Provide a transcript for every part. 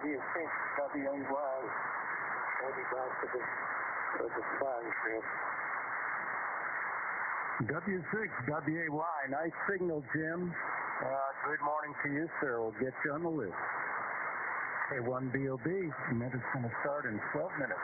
W6WAY. Heading back to the flag field. W6WAY, nice signal, Jim. Good morning to you, sir. We'll get you on the list. K1BOB Net is going to start in 12 minutes.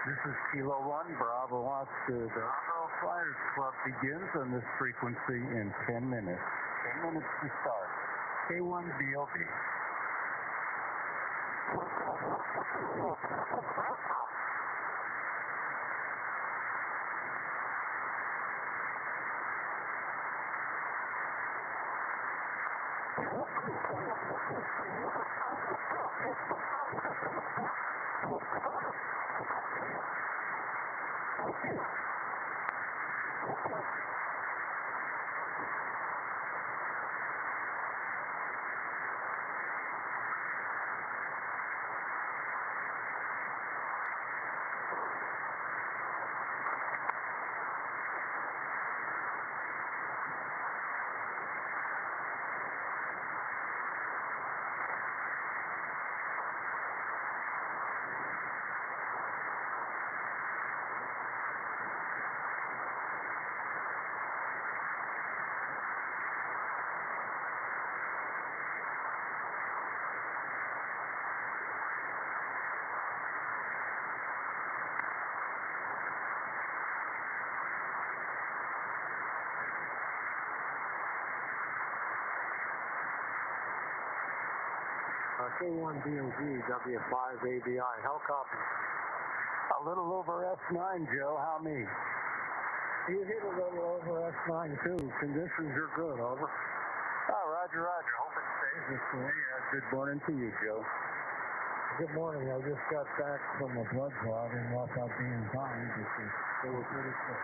This is Kilo 1, Bravo Oscar. The Bravo Flyers Club begins on this frequency in 10 minutes. 10 minutes to start. K1BOB. K1BOB W5ABI. How copy? A little over S9, Joe. How me? You hit a little over S9 too. Conditions are good. Over. Oh, roger, roger. Hope it stays this way. Good morning to you, Joe. Good morning. I just got back from a blood draw. I didn't walk out being fine. They were pretty quick.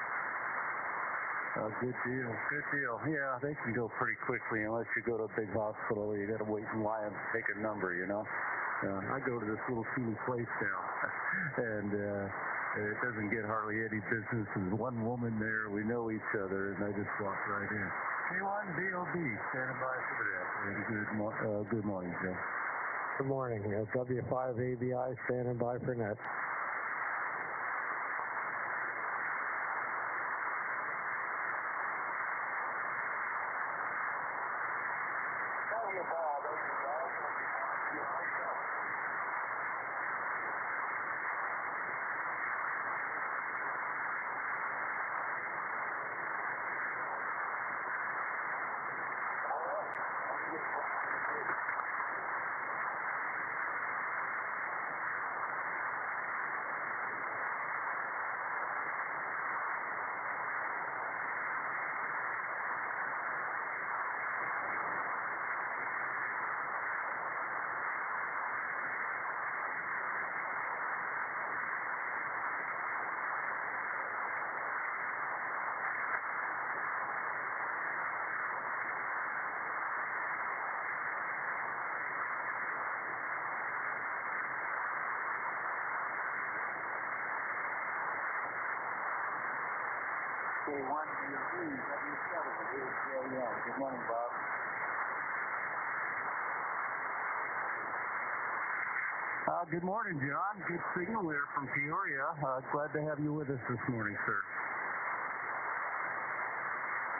Good deal. Good deal. Yeah, they can go pretty quickly unless you go to a big hospital where you got to wait in line and take a number, you know. I go to this little teeny place now, and it doesn't get hardly any business. There's one woman there. We know each other, and I just walk right in. K1BOB, standing by for that. Good morning, Joe. Good morning. W5ABI, standing by for net. K1BOB Good morning, Bob. Good morning, John. Good signal there from Peoria. Glad to have you with us this morning, sir.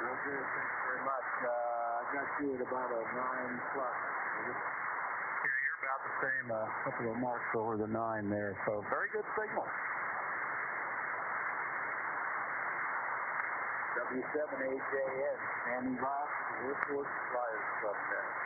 Real good. Thanks very much. I got you at about a 9 plus. Yeah, you're about the same. A couple of marks over the 9 there. So very good signal. W7AJN, standing by for the Air Force Flyers Club net.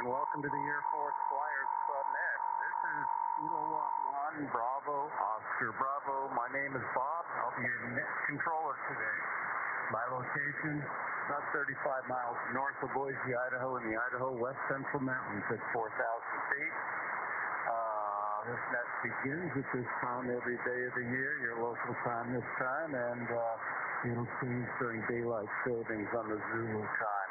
and welcome to the Air Force Flyers Club Net. This is Kilowatt 1 Bravo Oscar Bravo. My name is Bob. I'll be your net controller today. My location, about 35 miles north of Boise, Idaho, in the Idaho West Central Mountains at 4,000 feet. This net begins at this time every day of the year, your local time this time, and it'll change during daylight savings on the Zulu time.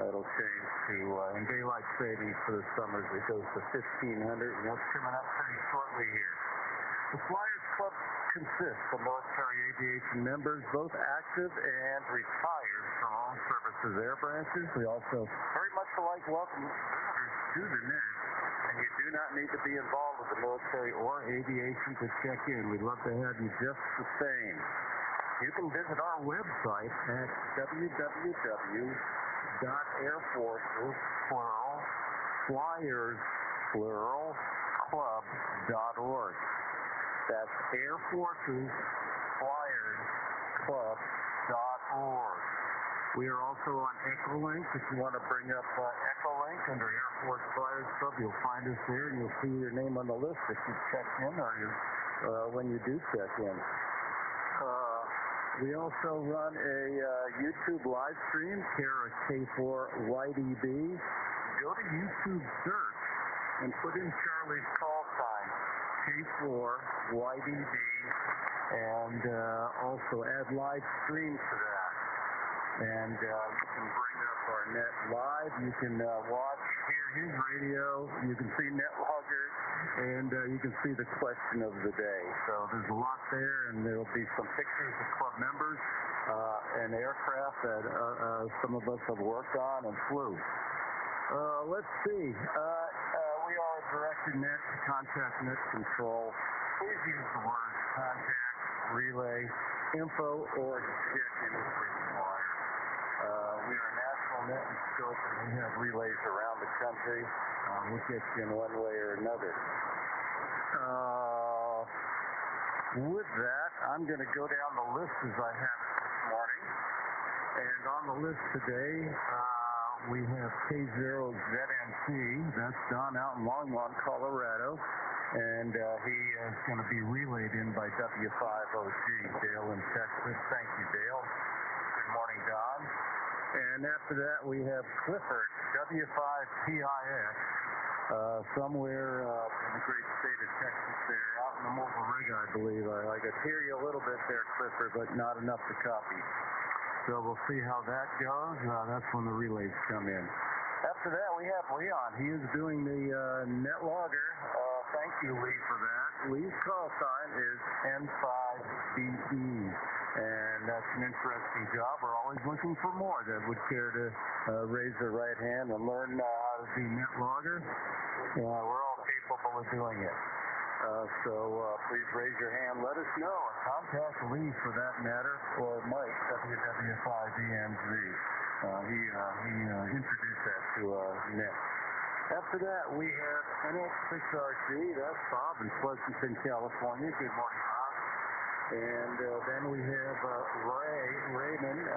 It'll change to, in daylight savings for the summers, it goes to 1,500, and that's coming up pretty shortly here. The Flyers Club consists of military aviation members, both active and retired from all services air branches. We also very much like welcome visitors to the net, and you do not need to be involved with the military or aviation to check in. We'd love to have you just the same. You can visit our website at www.airforces, plural, flyers, plural, club.org. That's Air Forces Flyers Club.org. We are also on Echolink. If you want to bring up Echolink under Air Force Flyers Club, you'll find us there, and you'll see your name on the list if you check in or when you do check in. We also run a YouTube live stream, K1BOB. Go to YouTube search and put in Charlie's call sign, K4YDB, and also add live stream to that. And you can bring up our net live. You can watch, hear his radio. You can see NetLogger, and you can see the question of the day. So there's a lot there, and there will be some pictures of club members and aircraft that some of us have worked on and flew. Let's see. We are a directed net, contact net control. Please use the words contact, relay, info, or check-in if required. We are a national net and scope, and we have relays around the country. We'll get you in one way or another. With that, I'm going to go down the list as I have it this morning. And on the list today, we have K0ZNC. That's Don out in Longmont, Colorado. And he is going to be relayed in by W5OG, Dale in Texas. Thank you, Dale. Good morning, Don. And after that, we have Clifford, W5PIX, somewhere in the great state of Texas there, out in the mobile rig, I believe. I could hear you a little bit there, Clifford, but not enough to copy. So we'll see how that goes. That's when the relays come in. After that, we have Leon. He is doing the NetLogger. Thank you, Lee, for that. Lee's call sign is N5BE, and that's an interesting job. We're always looking for more that would care to raise their right hand and learn how to be NetLogger. We're all capable of doing it. So please raise your hand. Let us know. Contact Lee for that matter, or Mike, WW5EMZ. He introduced that to Net. After that, we have NX6RC. That's Bob in Pleasanton, California. Good morning, Bob. And then we have Raymond,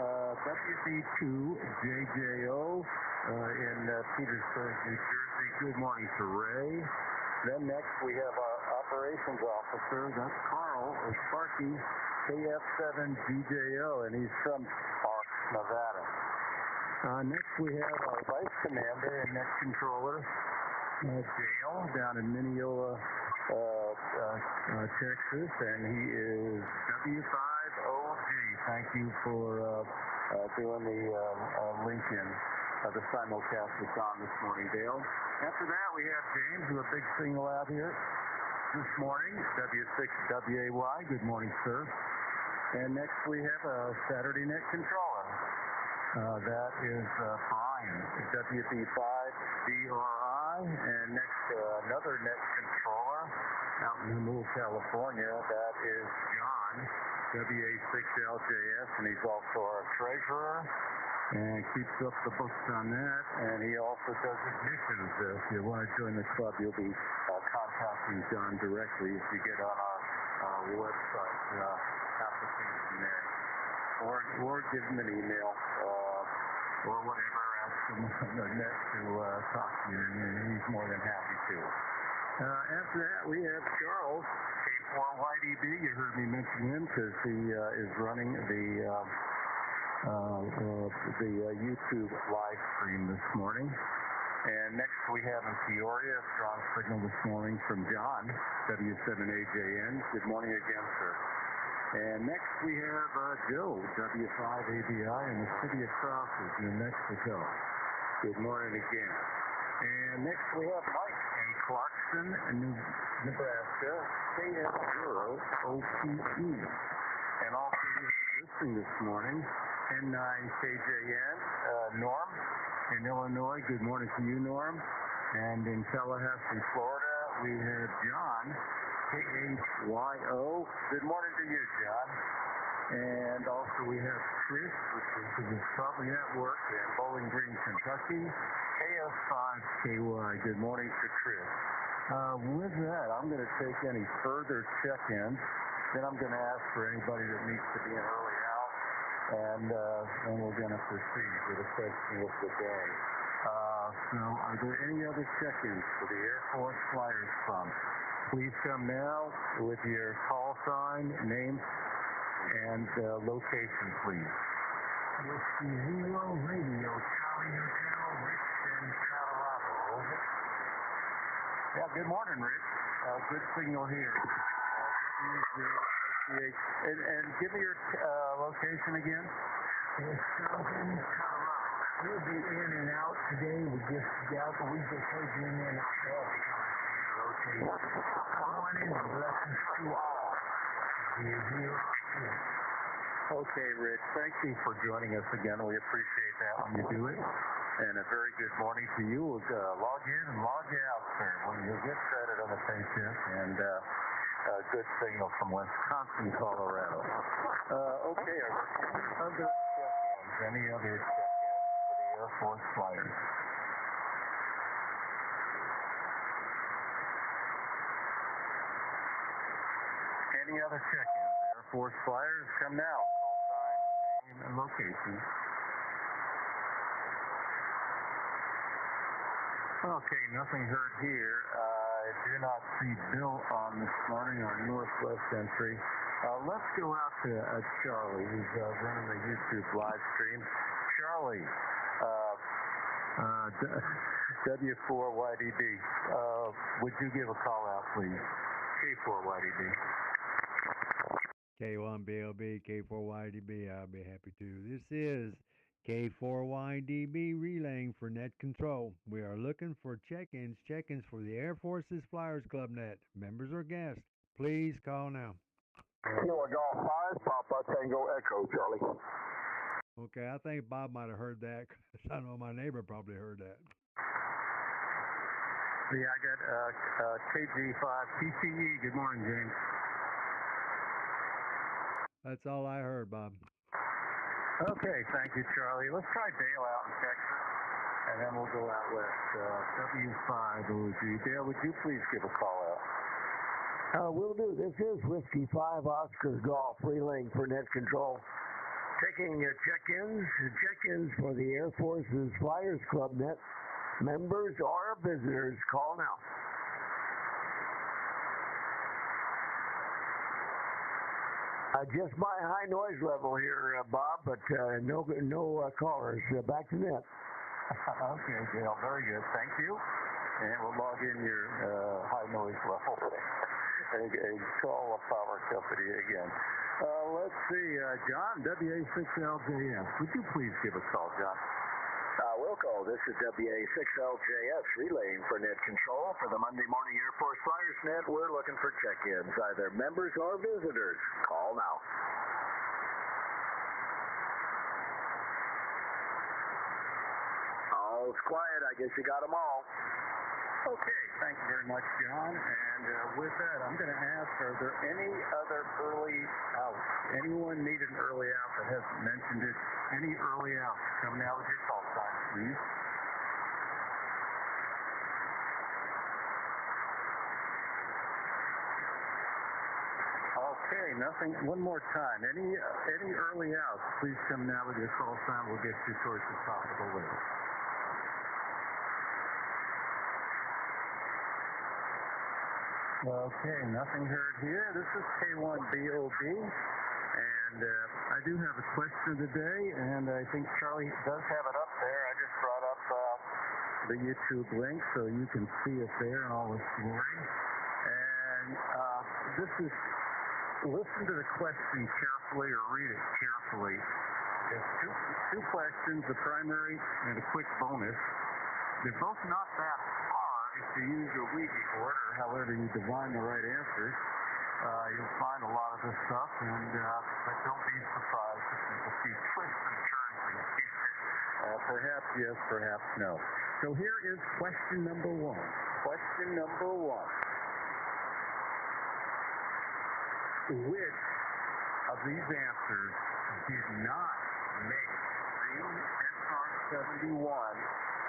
WB2JJO in Petersburg, New Jersey. Good morning to Ray. Then next we have our operations officer. That's Carl, or Sparky, KF7GJO, and he's from Sparks, Nevada. Next we have our vice commander and net controller, Dale, down in Mineola, Texas, and he is W5OG. Thank you for doing the link-in, the simulcast that's on this morning, Dale. After that, we have James with a big single out here this morning, W6WAY. Good morning, sir. And next we have a Saturday net controller. That is Brian, WB5DRI, and next another net controller out in Humboldt, California. That is John, WA6LJS, and he's also our treasurer and keeps up the books on that. And he also does admissions. If you want to join the club, you'll be contacting John directly if you get on our website application there. Or give him an email or whatever, ask from the net to talk to you, and he's more than happy to. After that, we have Charles, K4YDB. You heard me mention him because he is running the YouTube live stream this morning. And next we have in Peoria, a strong signal this morning from John, W7AJN. Good morning again, sir. And next we have Joe, W5ABI, in the city of Crawford, New Mexico. Good morning again. And next we have Mike in Clarkson, Nebraska, KF0OPE. And also we have listening this morning, N9KJN, Norm in Illinois. Good morning to you, Norm. And in Tallahassee, Florida, we have John, KHYO. Good morning to you, John. And also we have Chris, which is probably at work in Bowling Green, Kentucky, KS5KY. Good morning to Chris. With that, I'm going to take any further check-ins. Then I'm going to ask for anybody that needs to be an early out, and we're going to proceed with a question of the day. So are there any other check-ins for the Air Force Flyers Club? Please come now with your call sign, name, and location, please. Whiskey Zero Radio, Charlie Hotel, Richmond, Colorado. Over. Yeah, good morning, Rich. Good signal here. And give me your location again. It's Southern Colorado. We'll be in and out today. We just heard you in and out all the time. Rotate. Morning and blessings to all. Zero. Okay, Rich. Thank you for joining us again. We appreciate that when you do it. And a very good morning to you. We'll log in and log out, sir. When you get credit on the paycheck, and good signal from Wisconsin, Colorado. Okay, are there any other check-ins for the Air Force Flyers? Any other check-ins? Air Force Flyers, come now. Call sign, name, and location. Okay, nothing heard here. I do not see Bill on this morning, our Northwest entry. Let's go out to Charlie, who's running the YouTube live stream. Charlie, W4YDB, would you give a call out, please? K4YDB. K1BOB, K4YDB, I'll be happy to. This is K4YDB relaying for net control. We are looking for check-ins for the Air Force's Flyers Club Net. Members or guests, please call now. Kilo Golf 5, Papa Tango Echo, Charlie. Okay, I think Bob might have heard that. I know my neighbor probably heard that. Yeah, I got KG5 TCE. Good morning, James. That's all I heard, Bob. Okay, thank you, Charlie. Let's try Dale out in Texas, and then we'll go out west. W5OG. Dale, would you please give a call out? Will do. This is Whiskey 5 Oscar Golf relaying for net control. Taking check-ins for the Air Force's Flyers Club Net. Members or visitors, call now. Just my high noise level here, Bob, but no callers. Back to net. Okay, Dale, very good. Thank you. And we'll log in your high noise level and call a power company again. Let's see, John, WA6LJS. Would you please give a call, John? Wilco, this is WA6LJS relaying for net control for the Monday morning Air Force Flyers Net. We're looking for check-ins, either members or visitors. Call now. Oh, it's quiet. I guess you got them all. Okay, thank you very much, John. And with that, I'm going to ask, are there any other early outs? Anyone need an early out that hasn't mentioned it? Any early outs? Come now with your call sign, please. Okay, nothing. One more time. Any early outs? Please come now with your call sign. We'll get you towards the top of the list. Okay, nothing heard here. This is K1BOB, and I do have a question today, and I think Charlie does have it up there. I just brought up the YouTube link so you can see it there in all its glory. And this is, listen to the question carefully or read it carefully. It's two questions, a primary and a quick bonus. They're both not that hard if you use your Ouija board or however you divine the right answers. You'll find a lot of this stuff, and but don't be surprised if you see twists and turns in here. Perhaps yes, perhaps no. So here is question number one. Question number one. Which of these answers did not make the SR-71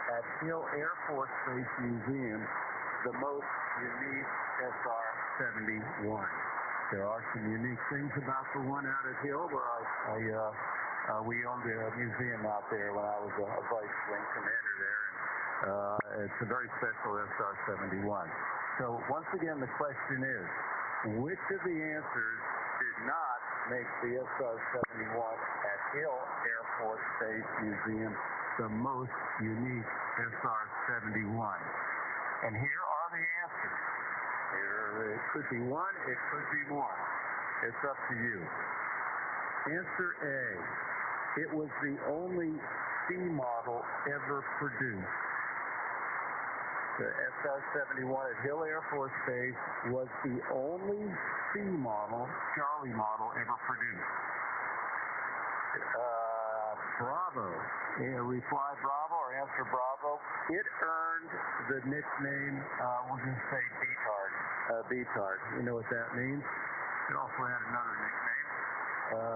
at Hill Air Force Base Museum the most unique SR-71? There are some unique things about the one out at Hill where we owned a museum out there when I was a vice wing commander there, and it's a very special SR-71. So once again, the question is, which of the answers did not make the SR-71 at Hill Air Force Base Museum the most unique SR-71? And here are the answers. It could be one, it could be more. It's up to you. Answer A, it was the only C model ever produced. The SR-71 at Hill Air Force Base was the only C model, Charlie model, ever produced. Bravo. Reply Bravo or answer Bravo. It earned the nickname, we'll just say B-Tard. B-Tard. You know what that means? It also had another nickname.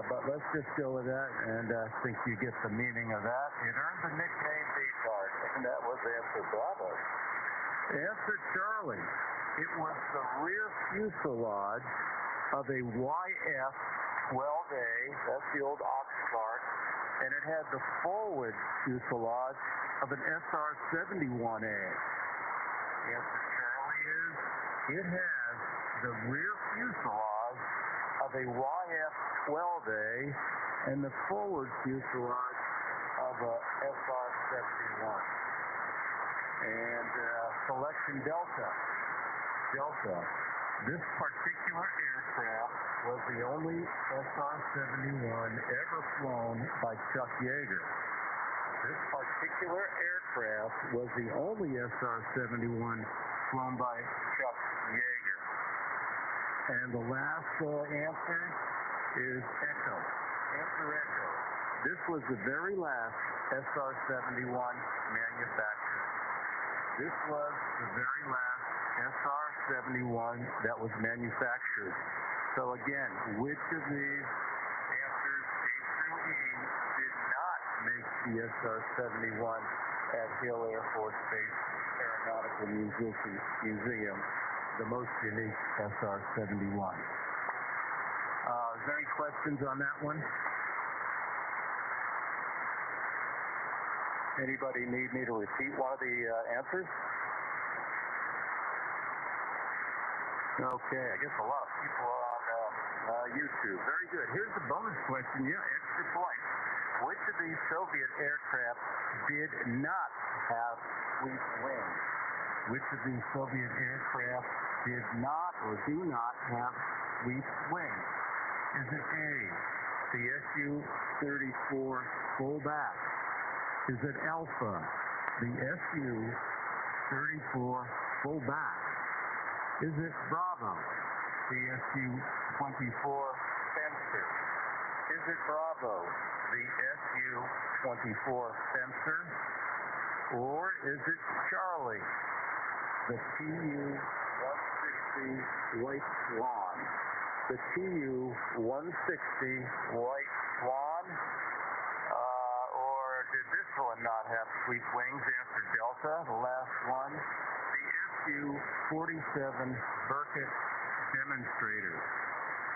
But let's just go with that, and I think you get the meaning of that. It earned the nickname B-Tard, and that was answer Bravo. Answer Charlie. It was the rear fuselage of a YF-12A, that's the old ox cart, and it had the forward fuselage of an SR-71A. Answer Charlie is, it has the rear fuselage of a YF-12A and the forward fuselage of a SR-71. And selection Delta. Delta. This particular aircraft was the only SR-71 ever flown by Chuck Yeager. This particular aircraft was the only SR-71 flown by Chuck Yeager. And the last answer is Echo. Answer Echo. This was the very last SR-71 manufactured. This was the very last SR-71 that was manufactured. So again, which of these answers A through E did not make the SR-71 at Hill Air Force Base Aeronautical Museum the most unique SR-71? Is there any questions on that one? Anybody need me to repeat one of the answers? Okay, I guess a lot of people are on YouTube. Very good. Here's the bonus question. Yeah, extra point. Which of these Soviet aircraft did not have sweep wings? Which of these Soviet aircraft did not or do not have sweep wings? Is it A, the Su-34 fullback? Is it Alpha, the Su-34 fullback? Is it Bravo, the Su-24 Fencer? Is it Bravo, the Su-24 Fencer? Or is it Charlie, the Tu-160 White Swan? The Tu-160 White Swan? Or did this one not have sweep wings? Answer Delta, the last one. The Su-47 Burkett Demonstrator.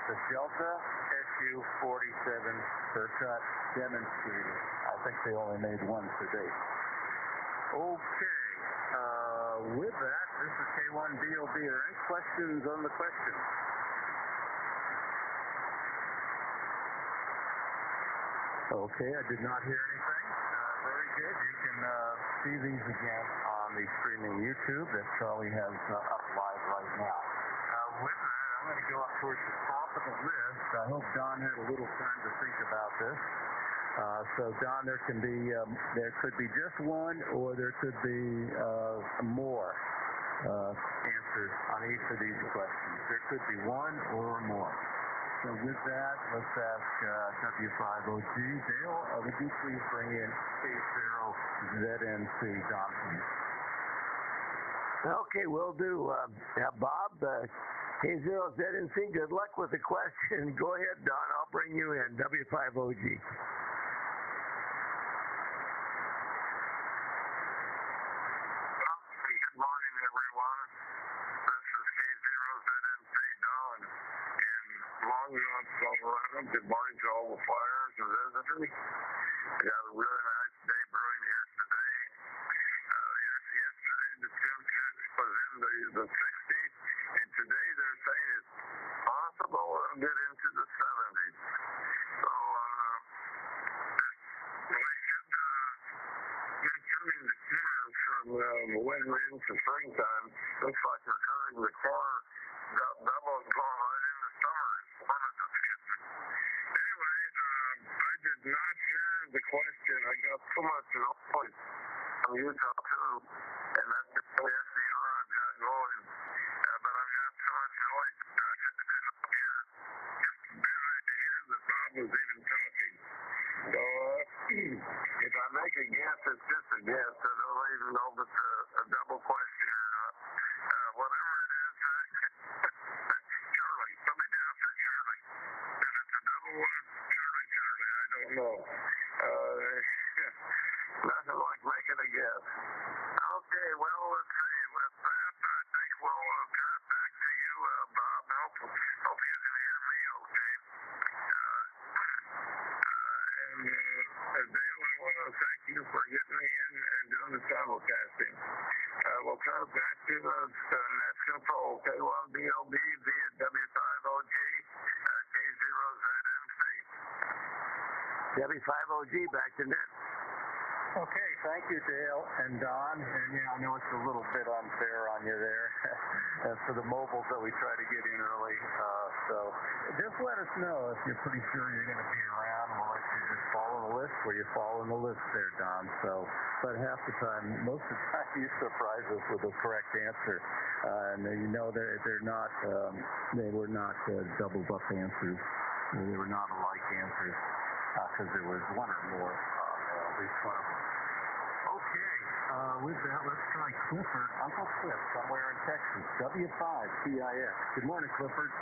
The Delta Su-47 Burkett Demonstrator. I think they only made one to date. Okay. with that, this is K1BOB. Are there any questions on the question? Okay, I did not hear anything. Very good. You can see these again on the streaming YouTube. That's all we have up live right now. With that, I'm going to go up towards the top of the list. I hope Don had a little time to think about this. So Don, there could be just one, or there could be more answers on each of these questions. There could be one or more. So with that, let's ask W5OG. Dale, would you please bring in K0ZNC, Don, please? Okay, will do. Bob, K0ZNC, good luck with the question. Go ahead, Don. I'll bring you in. W5OG. Good morning, everyone. This is K0ZNC Don in Longmont, Colorado. Good morning to all the flyers and visitors. We got a really nice day brewing here today. Yesterday the temperature was in the 60s, and today they're saying it's possible it'll get into the 70s. So we should be turning the corner from winter into springtime. Looks like we're turning the corner double and going right into summer. One of the kids. Anyway, I did not hear the question. I got so much noise from Utah too, and that's the SDR I've got going. But I've got so much noise I couldn't hear. Just barely to hear that Bob was even talking. So if I make a guess, it's just a guess. I don't even know if it's a double question or not. Whatever it is, Charlie, put me down for Charlie. If it's a double one, Charlie, I don't know. Nothing like making a guess. Okay, well, let's see. With that, I think we'll turn it back to you, Bob. Hope you can hear me okay. And Dale, I want to thank you for getting me in and doing the simulcasting. We'll turn it back to the net control, K1BOB via W5OG, K0ZNC. W5OG, back to net. Okay, thank you, Dale and Don. And yeah, I know it's a little bit unfair on you there for the mobiles that we try to get in early. So just let us know if you're pretty sure you're going to be around. We'll let you just follow the list where you follow the list there, Don. So, but half the time, most of the time, you surprise us with the correct answer. And you know they're not, they were not double buff answers. They were not alike answers because there was one or more. At least one of them. Okay, with that, let's try Clifford, Uncle Cliff, somewhere in Texas, W5TIX. Good morning, Clifford.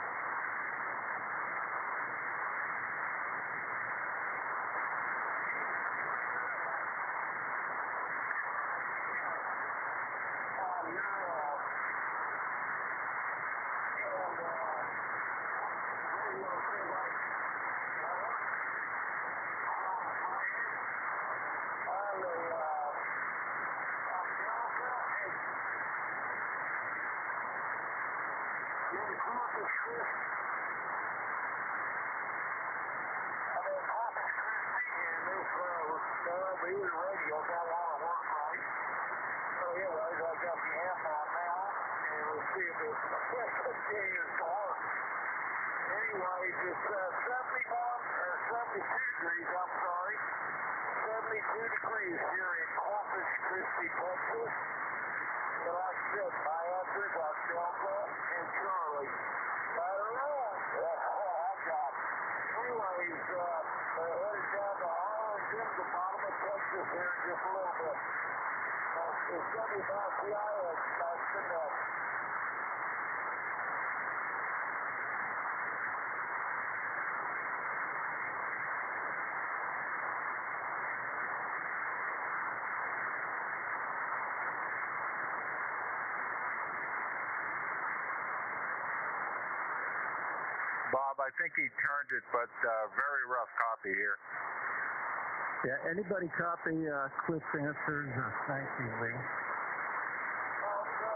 Anyways, it's 71 or 72 degrees, I'm sorry. 72 degrees here in Corpus Christi, Texas. But like I said, my answers are Delta and Charlie. Right or wrong, that's all I got. Anyways, headed down to Arlington, the bottom of Texas here in just a little bit. It's 75 CIX, that's the net. Bob, I think he turned it, but very rough copy here. Yeah, anybody copy Cliff's answers? Thank you, Lee. Okay.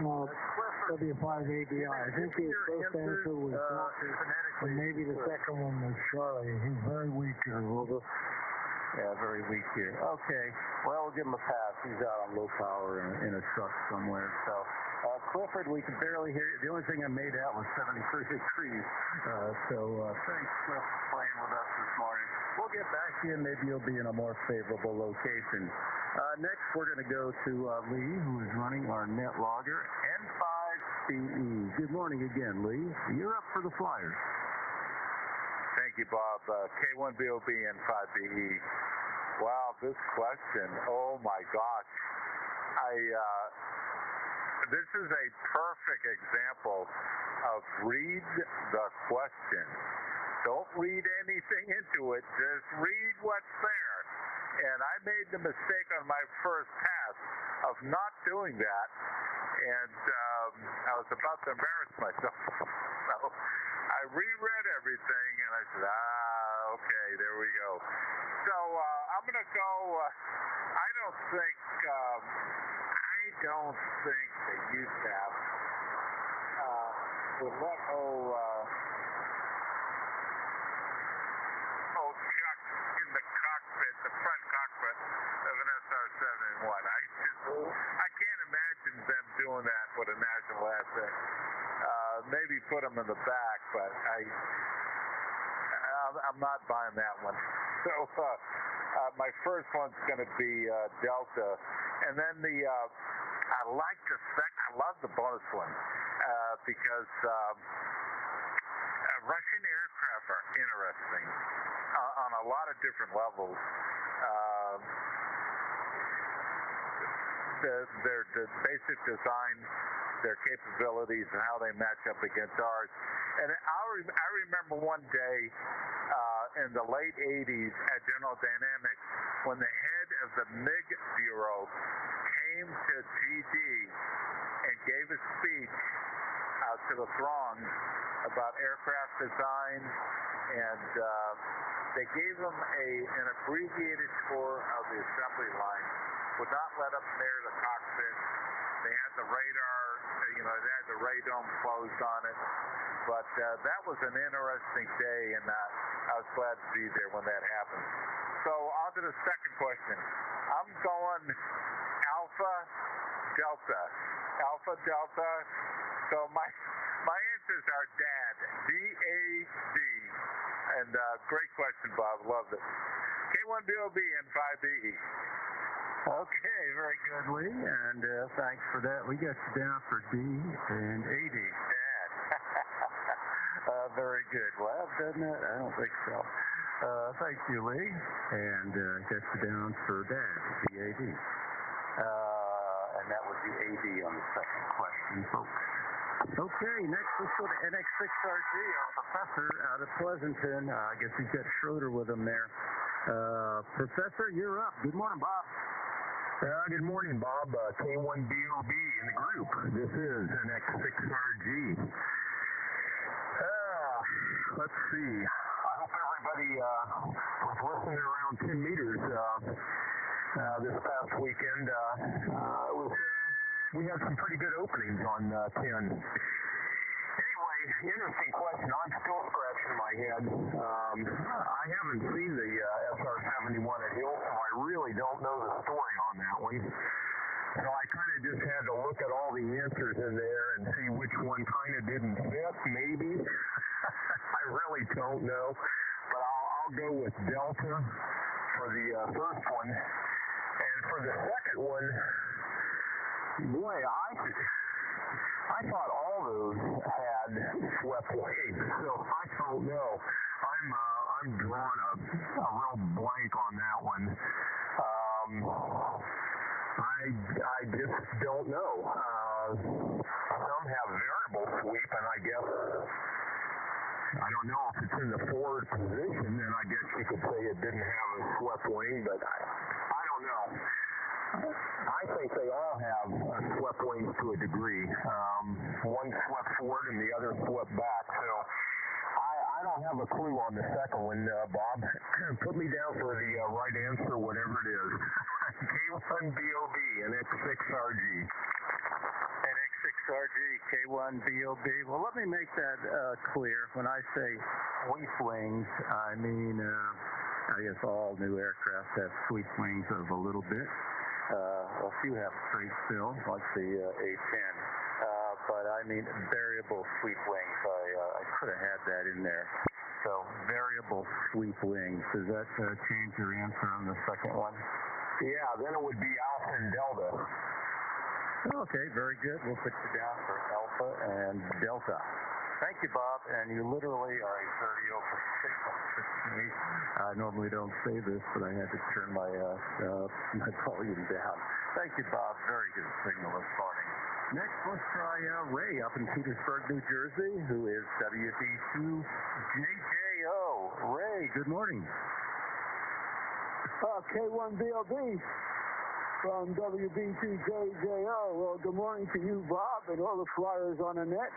W5ABI. I think his first answer was Delta, and maybe the second one was Charlie. He's very weak here, Wilbur. Yeah, very weak here. Okay, well, we'll give him a pass. He's out on low power in a truck somewhere. So, Clifford, we can barely hear you. The only thing I made out was 73 degrees. Thanks, Cliff, for playing with us this morning. We'll get back to you, and maybe you'll be in a more favorable location. Next, we're going to go to Lee, who is running our net logger, N5BE. Good morning again, Lee. You're up for the Flyers. Thank you, Bob. K1BOB N5BE. Wow, this question. Oh, my gosh. This is a perfect example of read the question. Don't read anything into it. Just read what's there. And I made the mistake on my first pass of not doing that. And I was about to embarrass myself. So I reread everything, and I said, okay, there we go. So I'm going to go, I don't think the UTAP would let Chuck in the cockpit, the front cockpit of an SR-71. I can't imagine them doing that with a national asset. Maybe put them in the back, but I'm not buying that one. So my first one's going to be Delta, and then I like the second. I love the bonus one because Russian aircraft are interesting on a lot of different levels. Their basic design, their capabilities, and how they match up against ours. And I remember one day in the late 80s at General Dynamics when the head of the MiG Bureau came to GD and gave a speech out to the throng about aircraft design, and they gave them an abbreviated tour of the assembly line. Would not let them near the cockpit. They had the radar, they had the radome closed on it. But that was an interesting day, and I was glad to be there when that happened. So on to the second question. I'm going Alpha Delta. Alpha Delta. So my answers are DAD. D-A-D. And great question, Bob. Loved it. K1BOB N5BE. Okay, very good, Lee, and thanks for that. We got you down for D and AD. Dad. Very good. Well, doesn't it? I don't think so. Thank you, Lee, and got you down for Dad, D-A-D. And that was the AD on the second question, folks. Okay, next let's go to NX6RG, our professor out of Pleasanton. I guess he's got Schroeder with him there. Professor, you're up. Good morning, Bob. Good morning, Bob. K1BOB in the group. This is NX6RG. Let's see. I hope everybody was listening around 10 meters this past weekend. We had some pretty good openings on 10. Anyway, interesting question. I'm still scratching my head. I haven't seen the SR-71 at Hill, so I really don't know the story on that one. So I kind of just had to look at all the answers in there and see which one kind of didn't fit, maybe. I really don't know. But I'll go with Delta for the first one. And for the second one, boy, I thought all those had swept wings, so I don't know. I'm drawing a real blank on that one. I just don't know. Some have variable sweep, and I guess I don't know if it's in the forward position, then I guess you could say it didn't have a swept wing, but I don't know. I think they all have swept wings to a degree. One swept forward and the other swept back. So I don't have a clue on the second one, Bob. Put me down for the right answer, whatever it is. K1BOB and X6RG. NX6RG, K1BOB. Well, let me make that clear. When I say sweep wings, I mean, I guess all new aircraft have sweep wings of a little bit. A few have straight still, like the A-10. But I mean variable sweep wings. I could have had that in there. So variable sweep wings. Does that change your answer on the second one? Yeah, then it would be Alpha and Delta. Okay, very good. We'll put you down for Alpha and Delta. Thank you, Bob. And you literally are a 30 over signal. I normally don't say this, but I had to turn my volume down. Thank you, Bob. Very good signal this morning. Next, let's try Ray up in Petersburg, New Jersey, who is WB2JJO. Ray, good morning. K1BOB from WB2JJO. Well, good morning to you, Bob, and all the flyers on the net.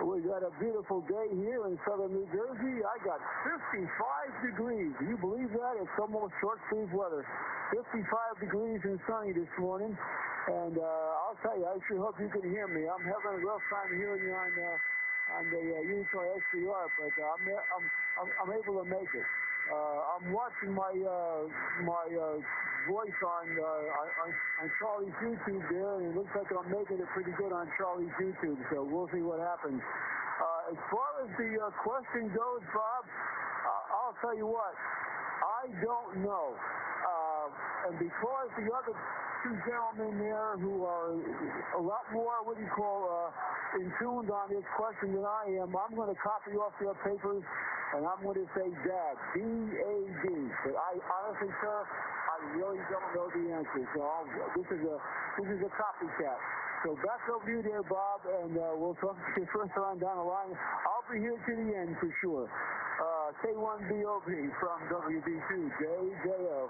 We got a beautiful day here in southern New Jersey. I got 55 degrees. Do you believe that? It's almost short sleeve weather. 55 degrees and sunny this morning. And I'll tell you, I sure hope you can hear me. I'm having a rough time hearing you on the Unitary SDR, but I'm able to make it. I'm watching my voice on Charlie's YouTube there, and it looks like I'm making it pretty good on Charlie's YouTube. So we'll see what happens. As far as the question goes, Bob, I'll tell you what, I don't know. And because the other two gentlemen there who are a lot more, in tuned on this question than I am, I'm going to copy off their papers, and I'm going to say DAD, D-A-D. But I honestly, sir, I really don't know the answer. So this is a copycat. So back over to you there, Bob, and we'll talk to you first on down the line. I'll be here to the end for sure. K1BOB from WB2JJO.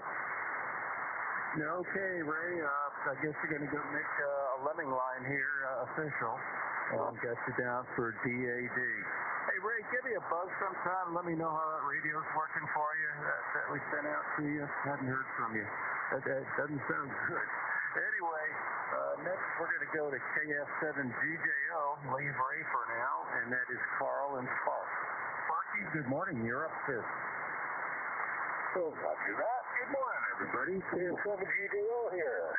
Okay, Ray, I guess you're going to go make a lemming line here official. I'll get you down for DAD. Hey, Ray, give me a buzz sometime. Let me know how that radio's working for you that we sent out to you. Hadn't heard from you. That doesn't sound good. Anyway, next we're going to go to KF7GJO. Leave Ray for now, and that is Carl and Spark. Sparky, good morning. You're up first. So, after that, good morning, everybody. K7GDO here.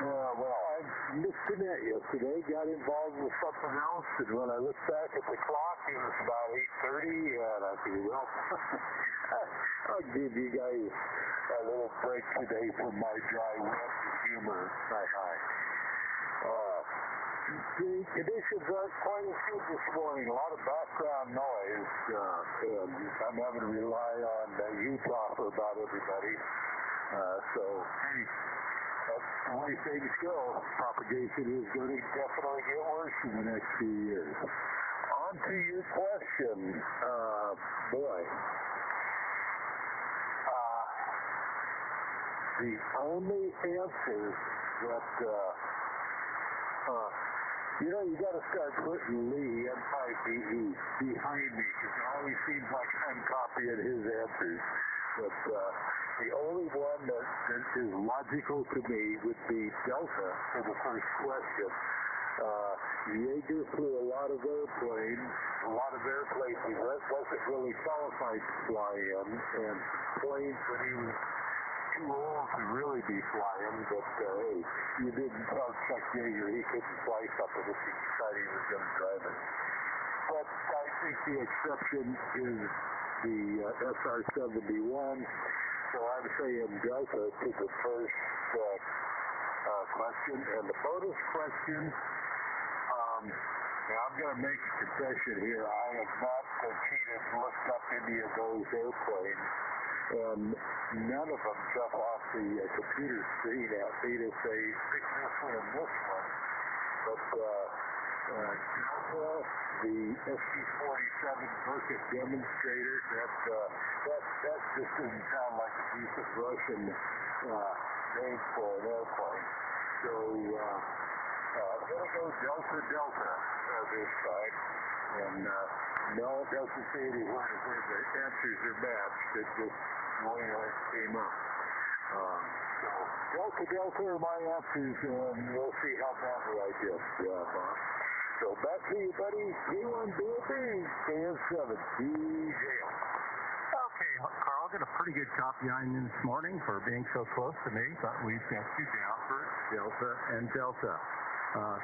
Well, I missed the net yesterday, got involved with something else, and when I looked back at the clock, it was about 8:30, and I said, well, I'll give you guys a little break today from my dry, wet humor. Hi. The conditions aren't quite as good this morning. A lot of background noise, and I'm having to rely on Utah for about everybody. So, hey, that's the way things go. Propagation is going to definitely get worse in the next few years. On to your question, boy. The only answer that, you got to start putting Lee, M-I-D-E, behind me, because it always seems like I'm copying his answers. But the only one that is logical to me would be Delta for the first question. Yeager flew a lot of airplanes he wasn't really qualified to fly in, and planes that he was too old to really be flying, but hey, you didn't tell Chuck Yeager he couldn't fly something if he decided he was going to drive it. But I think the exception is the SR-71, so I'm saying Delta to the first question. And the bonus question, now I'm going to make a confession here. I have not cheated and looked up any of those airplanes, and none of them jump off the computer screen at me to say, pick this one and this one. But Delta, the SC-47 Burkett demonstrator, that just doesn't sound like a decent Russian name for an airplane. So I'm going to go Delta this time. And no, it doesn't say anywhere where the answers are matched. It just the way it came up. Delta Delta are my answers, and we'll see how badly I did, Bob. So back to you, buddy. K1BOB, KS7, DJ. Okay, Carl, got a pretty good copy on you this morning for being so close to me, but we sent you down for Delta and Delta.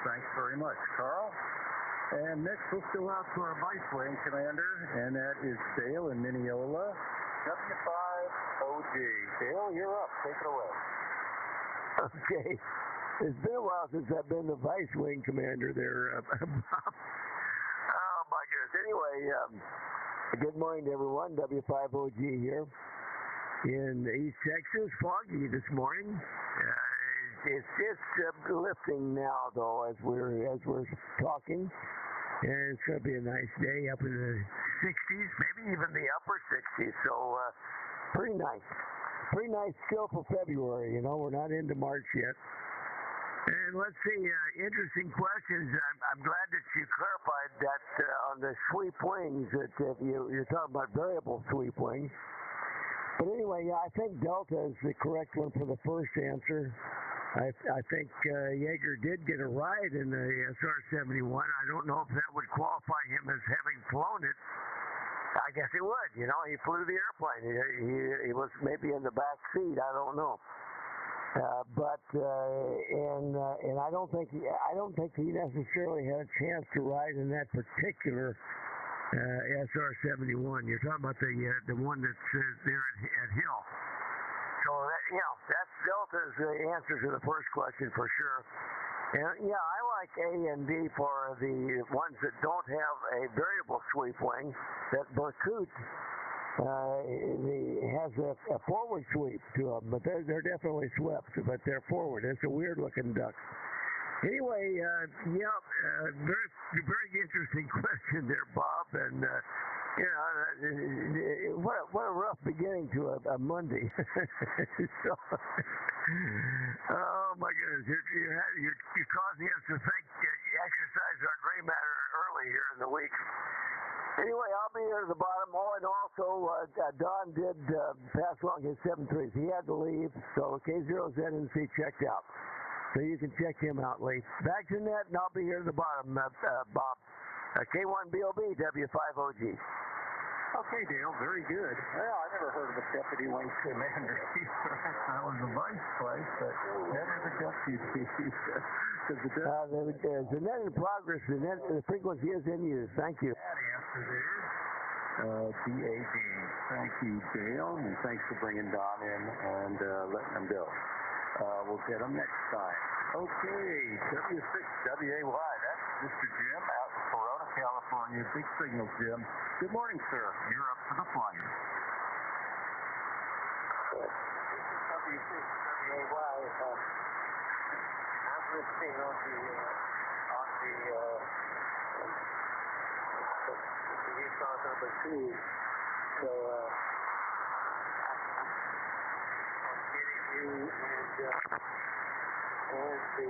Thanks very much, Carl. And next, let's go out to our Vice Wing Commander, and that is Dale in Mineola, W5OG. Dale, you're up. Take it away. Okay. It's been a while since I've been the Vice Wing Commander there, Bob. Oh, my goodness. Anyway, good morning to everyone. W5OG here in East Texas. Foggy this morning. It's just lifting now, though, as we're talking. And it's going to be a nice day up in the 60s, maybe even the upper 60s. So pretty nice. Pretty nice still for February. You know, we're not into March yet. And let's see, interesting questions. I'm glad that you clarified that on the sweep wings, that you're talking about variable sweep wings. But anyway, yeah, I think Delta is the correct one for the first answer. I think Yeager did get a ride in the SR-71. I don't know if that would qualify him as having flown it. I guess it would. You know, he flew the airplane. He was maybe in the back seat. I don't know. And I don't think he necessarily had a chance to ride in that particular SR-71. You're talking about the one that's there at Hill. So that's Delta's answer to the first question for sure. And yeah, I like A and D for the ones that don't have a variable sweep wing. That Berkut has a forward sweep to them, but they're definitely swept, but they're forward. It's a weird looking duck. Anyway, very interesting question there, Bob. And what a rough beginning to a Monday. So, oh my goodness, you're causing us to think exercise our gray matter early here in the week. Anyway, I'll be here at the bottom. Oh, and also, Don did pass along his 7.3s. He had to leave, so K0ZNC checked out. So you can check him out, Lee. Back to net, and I'll be here at the bottom, Bob. K1BOB, W5OG. Okay, Dale, very good. Well, I never heard of a deputy wing commander. That was the vice place, but never the deputy. The net in progress, the frequency is in use. Thank you. That answer there. DAD. Thank you, Dale, and thanks for bringing Don in and letting him go. We'll get him next time. Okay, W6WAY. That's Mr. Jim out in Corona, California. Big signal, Jim. Good morning, sir. You're up for the flight. W6WAY. I'm listening on the ESON number 2. So I'm getting you and the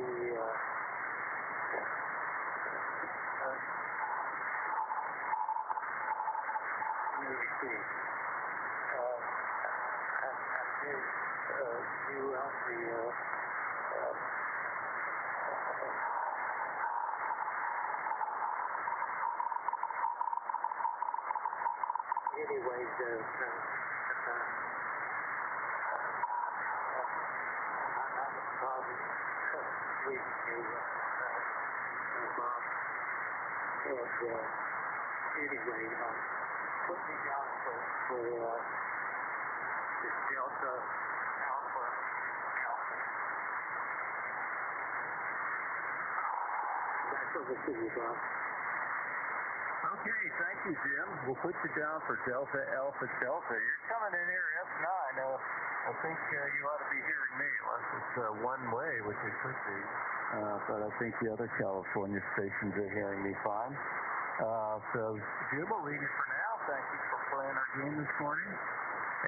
anyways, I'm a problem with Bob. And anyway, put me down for this Delta Alpha. Back over to you, Bob. Okay, thank you, Jim. We'll put you down for Delta Alpha Delta. You're coming in here S9. I think you ought to be hearing me, unless it's one way, which it could be. But I think the other California stations are hearing me fine. So, Jim, we'll leave you for now. Thank you for playing our game this morning.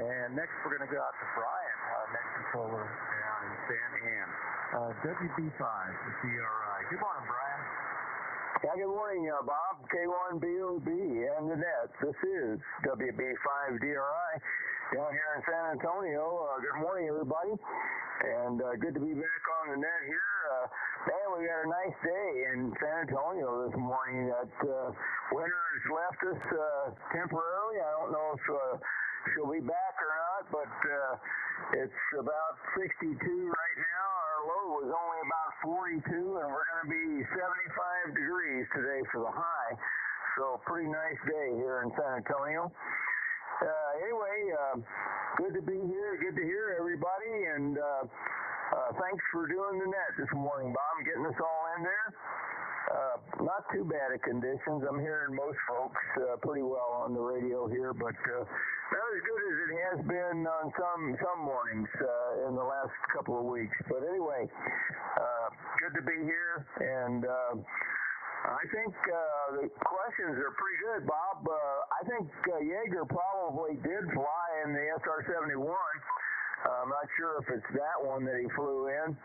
And next, we're going to go out to Brian, net controller down in Sandy Ann. WB5, the CRI. Good morning, Brian. Yeah, good morning, Bob. K1BOB and the net. This is WB5DRI down here in San Antonio. Good morning, everybody. and good to be back on the net here. Man, we got a nice day in San Antonio this morning. That winter has left us temporarily. I don't know if she'll be back or not, but it's about 62 right now. Our low was only about 42, and we're going to be 75 degrees today for the high. So pretty nice day here in San Antonio. Anyway, good to be here. Good to hear everybody, and thanks for doing the net this morning, Bob, getting us all in there. Not too bad of conditions. I'm hearing most folks pretty well on the radio here, but not as good as it has been on some mornings in the last couple of weeks. But anyway, good to be here, and I think the questions are pretty good, Bob. I think Yeager probably did fly in the SR-71. I'm not sure if it's that one that he flew in,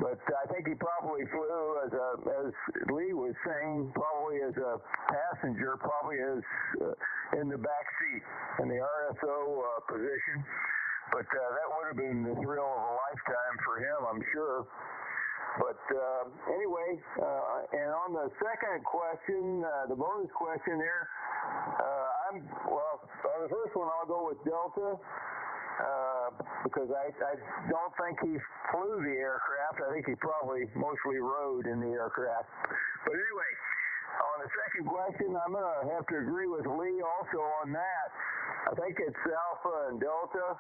but I think he probably flew as Lee was saying, probably as a passenger, probably as in the back seat in the RSO position. But that would have been the thrill of a lifetime for him, I'm sure. But anyway, and on the second question, the bonus question there, on the first one I'll go with Delta. Because I don't think he flew the aircraft. I think he probably mostly rode in the aircraft. But anyway, on the second question, I'm going to have to agree with Lee also on that. I think it's Alpha and Delta.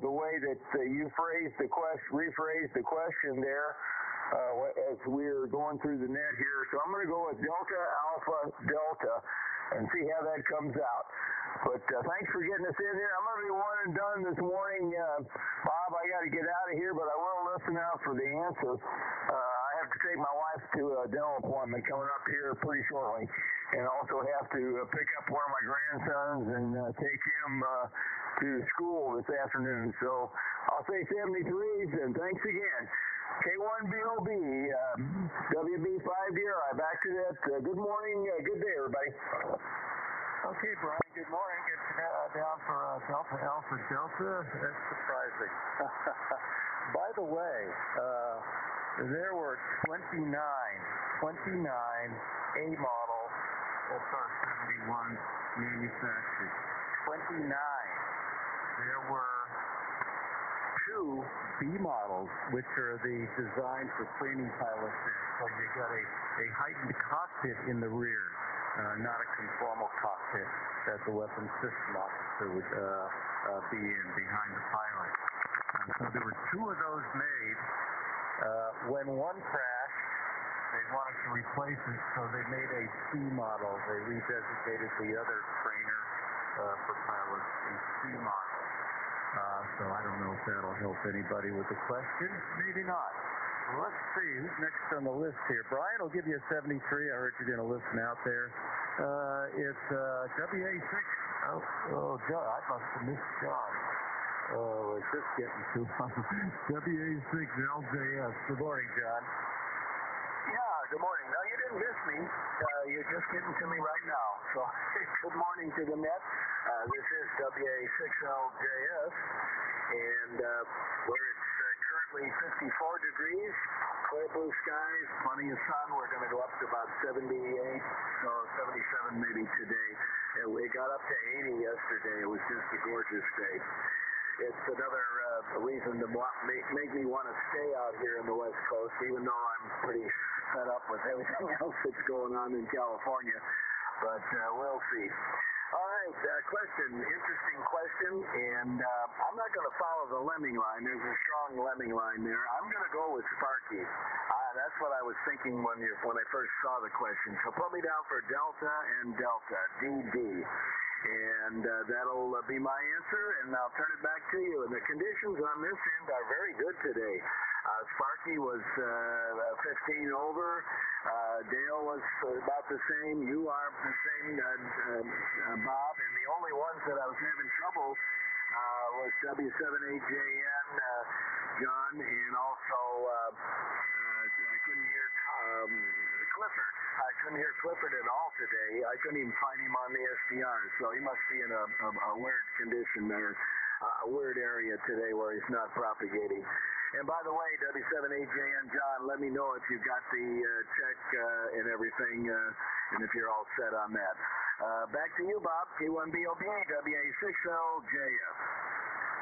The way that you rephrased the question there as we're going through the net here. So I'm going to go with Delta, Alpha, Delta, and see how that comes out. But thanks for getting us in here. I'm going to be one and done this morning. Bob, I got to get out of here, but I will listen out for the answer. I have to take my wife to a dental appointment coming up here pretty shortly, and also have to pick up one of my grandsons and take him to school this afternoon. So I'll say 73s, and thanks again. K1BOB, WB5DRI, back to that. Good morning, good day, everybody. Okay, Brian, good morning. It's down for Delta Alpha Delta. That's surprising. By the way, there were 29 A model SR-71 manufactured. 29. There were 2 B models, which are the designed for training pilots. So you got a heightened cockpit in the rear. Not a conformal cockpit that the weapons system officer would be in behind the pilot. So there were 2 of those made. When one crashed, they wanted to replace it, so they made a C model. They redesignated the other trainer for pilots a C model. So I don't know if that'll help anybody with the question. Maybe not. Let's see, who's next on the list here? Brian will give you a 73. I heard you're going to listen out there. It's WA6. Oh, John, I must have missed John. Oh, it's just getting too long. WA6 LJS. Good morning, John. Yeah, good morning. No, you didn't miss me. You're just getting to me right now. So good morning to the net. This is WA6LJS, and where it's currently 54 degrees, clear blue skies, plenty of sun. We're going to go up to about 78, so 77 maybe today. And we got up to 80 yesterday. It was just a gorgeous day. It's another reason to make me want to stay out here in the West Coast, even though I'm pretty fed up with everything else that's going on in California. But we'll see. All right, interesting question, and I'm not going to follow the lemming line. There's a strong lemming line there. I'm going to go with Sparky. That's what I was thinking when I first saw the question. So put me down for Delta and Delta, DD. And that'll be my answer, and I'll turn it back to you. And the conditions on this end are very good today. Sparky was 15 over. Dale was about the same. You are the same, Bob. And the only ones that I was having trouble was W78JN, John, and also I couldn't hear Clifford. I couldn't hear Clifford at all today. I couldn't even find him on the SDR, so he must be in a weird condition there. weird area today where he's not propagating. And by the way, W7AJN John, let me know if you got the check and everything, and if you're all set on that. Back to you, Bob. K1BOB WA60JF.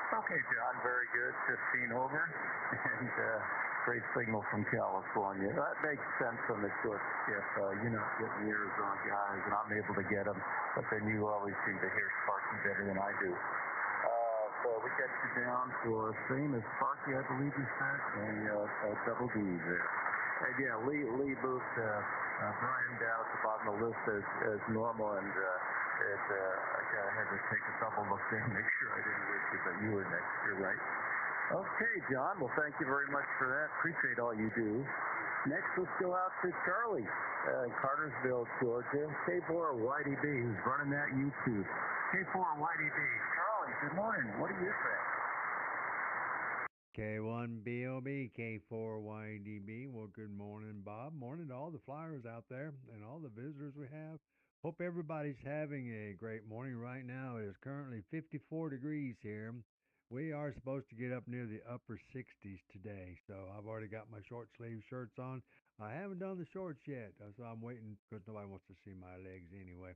Okay, John, very good. 15 over. And great signal from California. That makes sense on the short shift. You're not getting the Arizona guys, and I'm able to get them. But then you always seem to hear Sparky better than I do. So we get you down for same as Sparky, I believe you said, and double D there. And yeah, Lee moved Brian down at the bottom of the list as normal, and I had to take a double look there and make sure I didn't wish you, but you were next. You're right. Okay, John. Well, thank you very much for that. Appreciate all you do. Next, let's go out to Charlie in Cartersville, Georgia. K4YDB, who's running that YouTube. K4YDB. Charlie, good morning. What do you think? K1BOB, K4YDB. Well, good morning, Bob. Morning to all the flyers out there and all the visitors we have. Hope everybody's having a great morning right now. It is currently 54 degrees here. We are supposed to get up near the upper 60s today, so I've already got my short sleeve shirts on. I haven't done the shorts yet, so I'm waiting because nobody wants to see my legs anyway.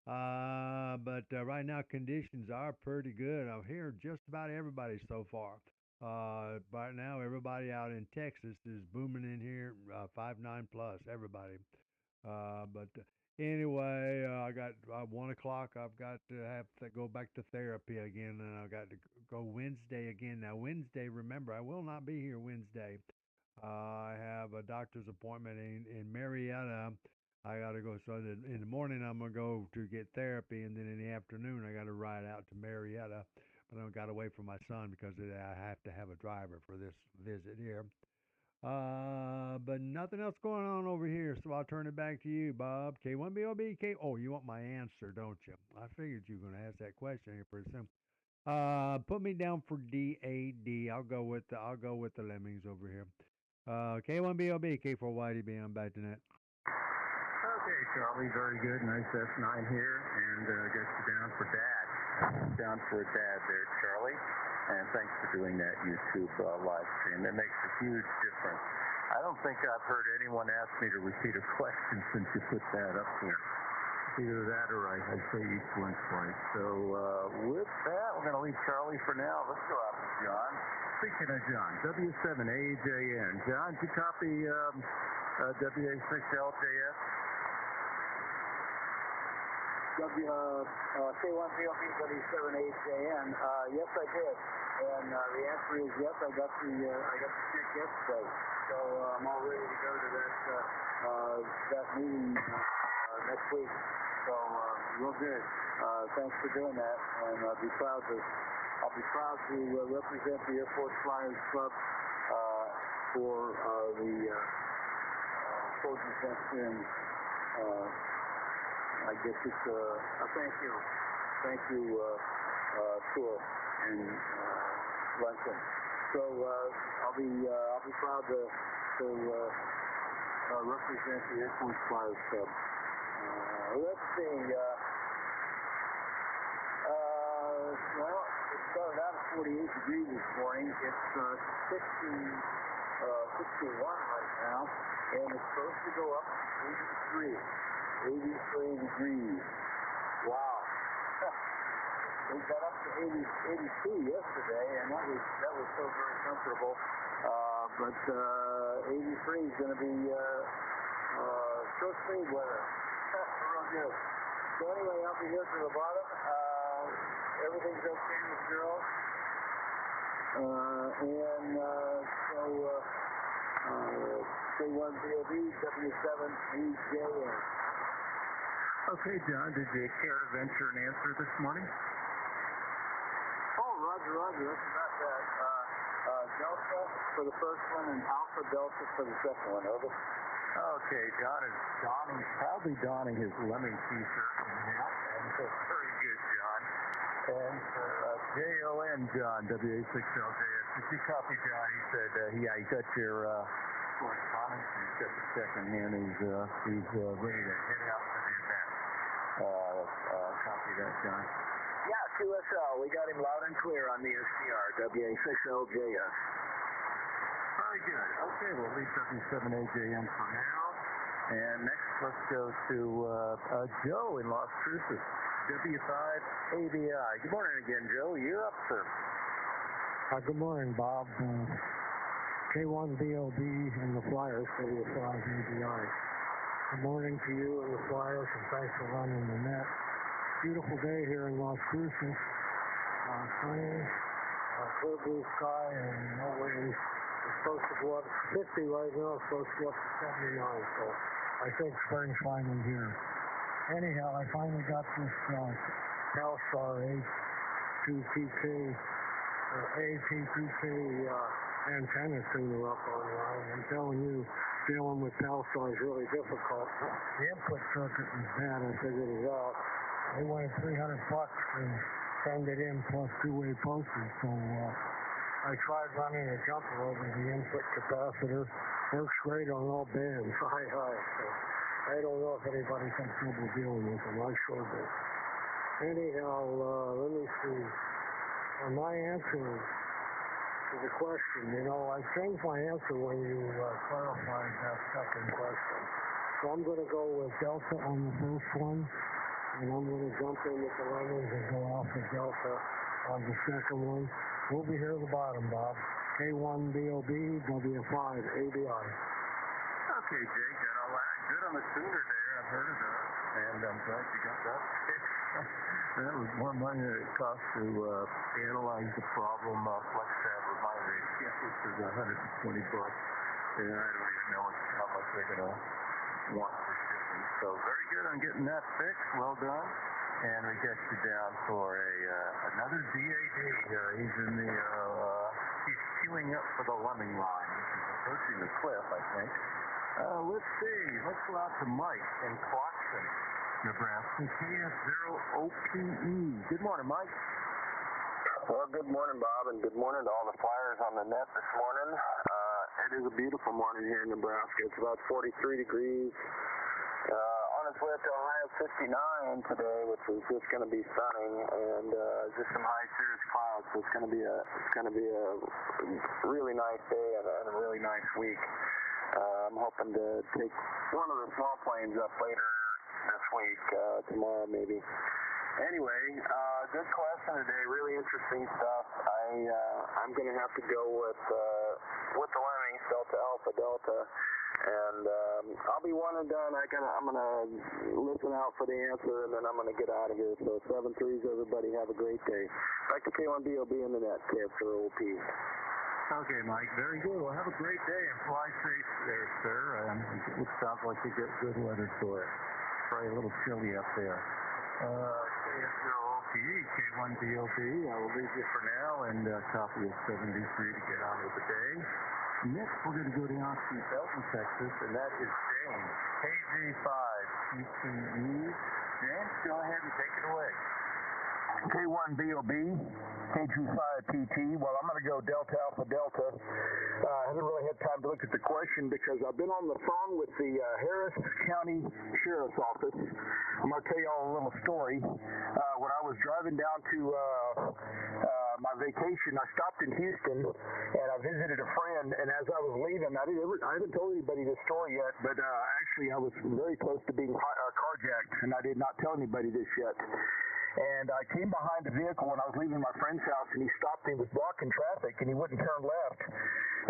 But right now conditions are pretty good. I'm hearing just about everybody so far. Right now everybody out in Texas is booming in here, 5'9" plus everybody. But anyway, I got 1 o'clock. I've got to have to go back to therapy again, and I got to go Wednesday again. Now Wednesday, remember, I will not be here Wednesday. I have a doctor's appointment in Marietta. I got to go. So in the morning, I'm going to go to get therapy. And then in the afternoon, I got to ride out to Marietta. But I got to wait for my son because I have to have a driver for this visit here. But nothing else going on over here. So I'll turn it back to you, Bob. K1BOB. Oh, you want my answer, don't you? I figured you were going to ask that question here pretty soon. Put me down for DAD. I'll go with the Lemmings over here. K1BOB, K4YDB. I'm back to net. Okay, Charlie, very good. Nice S9 here, and gets you down for Dad. Down for a Dad there, Charlie. And thanks for doing that YouTube live stream. It makes a huge difference. I don't think I've heard anyone ask me to repeat a question since you put that up there. Either that or I say each one twice. So with that, we're going to leave Charlie for now. Let's go out to John. Speaking of John, W7AJN. John, did you copy WA6LJS? K1BOB W7AJN. Yes, I did. And the answer is yes. I got the check yesterday. So I'm all ready to go to that meeting next week. So real good. Thanks for doing that, and I'll be proud to represent the Air Force Flyers Club for the soldiers that's in. I guess it's a thank you tour and luncheon. So I'll be proud to represent the Air Force Flyers Club. Let's see. Well, it started out at 48 degrees this morning. It's 61 right now, and it's supposed to go up to 83 degrees. Wow. We got up to 82 yesterday, and that was so very comfortable. But 83 is going to be short sleeve weather. Real good. So anyway, I'll be here to the bottom. Everything's okay with girls. K1BOB W7AJN. Okay, John, did you care to venture an answer this morning? Oh, Roger. That's about that. Delta for the first one and Alpha Delta for the second one. Over. Okay, John is proudly donning his Lemming t-shirt and hat, and very good, John. And for JON, John, WA6LJS, did you copy, John? He said, yeah, he got your correspondence, and he's got the check in hand, he's ready to head out for the event. Copy that, John. Yes, QSL. We got him loud and clear on the SCR, WA6LJS. Very good. Okay, we'll leave W7AJM for now. And next, let's go to Joe in Las Cruces, W5ABI. Good morning again, Joe. You're up, sir. Good morning, Bob. K1BOB and the Flyers, W5ABI. Good morning to you and the Flyers, and thanks for running the net. Beautiful day here in Las Cruces. Sunny, clear blue sky, and no wind. It's supposed to go up 50 right now. It's supposed to go up to 79. So I think spring's finally here. Anyhow, I finally got this Telstar A2PK antenna tuner up online. I'm telling you, dealing with Telstar is really difficult. The input circuit was bad. I figured it out. They wanted $300 and send it in plus two-way postage. So I tried running a jumper over the input capacitor. Works great on all bands, high. So I don't know if anybody's had trouble dealing with them. I sure did. Anyhow, let me see. My answer to the question, I changed my answer when you clarified that second question. So I'm going to go with Delta on the first one, and I'm going to jump in with the Lemons and go Alpha Delta on the second one. We'll be here at the bottom, Bob. K1BOB, W5ABI. Okay, Jake, got all that. Good on the tuner there. I've heard of that, and I'm glad you got that. That was more money than it cost to analyze the problem. FlexTab reminded me, which is $120. And I don't even know how much they're going to want for shipping. So very good on getting that fixed. Well done. And we get you down for another DAD here. He's in the he's queuing up for the Lemming line, which is approaching the cliff, I think. Let's see. Let's go out to Mike in Clarkson, Nebraska, KF0OPE. Good morning, Mike. Well, good morning, Bob, and good morning to all the Flyers on the net this morning. It is a beautiful morning here in Nebraska. It's about 43 degrees. On its way up to a high of 59 today, which is just going to be sunny, and just some high cirrus clouds. So it's going to be a really nice day and a really nice week. I'm hoping to take one of the small planes up later this week, tomorrow maybe. Anyway, good question today. Really interesting stuff. I'm going to have to go with the Lemmings, Delta Alpha Delta, and I'll be one and done. I'm going to listen out for the answer, and then I'm going to get out of here. So 7-3s, everybody have a great day. Back to K1BOB in the net, KF0OP. Okay, Mike. Very good. Well, have a great day and fly safe there, sir. It sounds like you get good weather for it. Probably a little chilly up there. KF0OP, K1BOB. I will leave you for now and copy of 73 to get on with the day. Next, we're going to go down to Belton, Texas, and that is James, KG5PTE. James, go ahead and take it away. K1BOB, KG5PT. Well, I'm going to go Delta Alpha Delta. I haven't really had time to look at the question because I've been on the phone with the Harris County Sheriff's Office. I'm going to tell you all a little story. When I was driving down to my vacation, I stopped in Houston and I visited a friend. And as I was leaving, I haven't told anybody this story yet, but actually I was very close to being carjacked, and I did not tell anybody this yet. And I came behind the vehicle when I was leaving my friend's house, and he stopped me. He was blocking traffic, and he wouldn't turn left.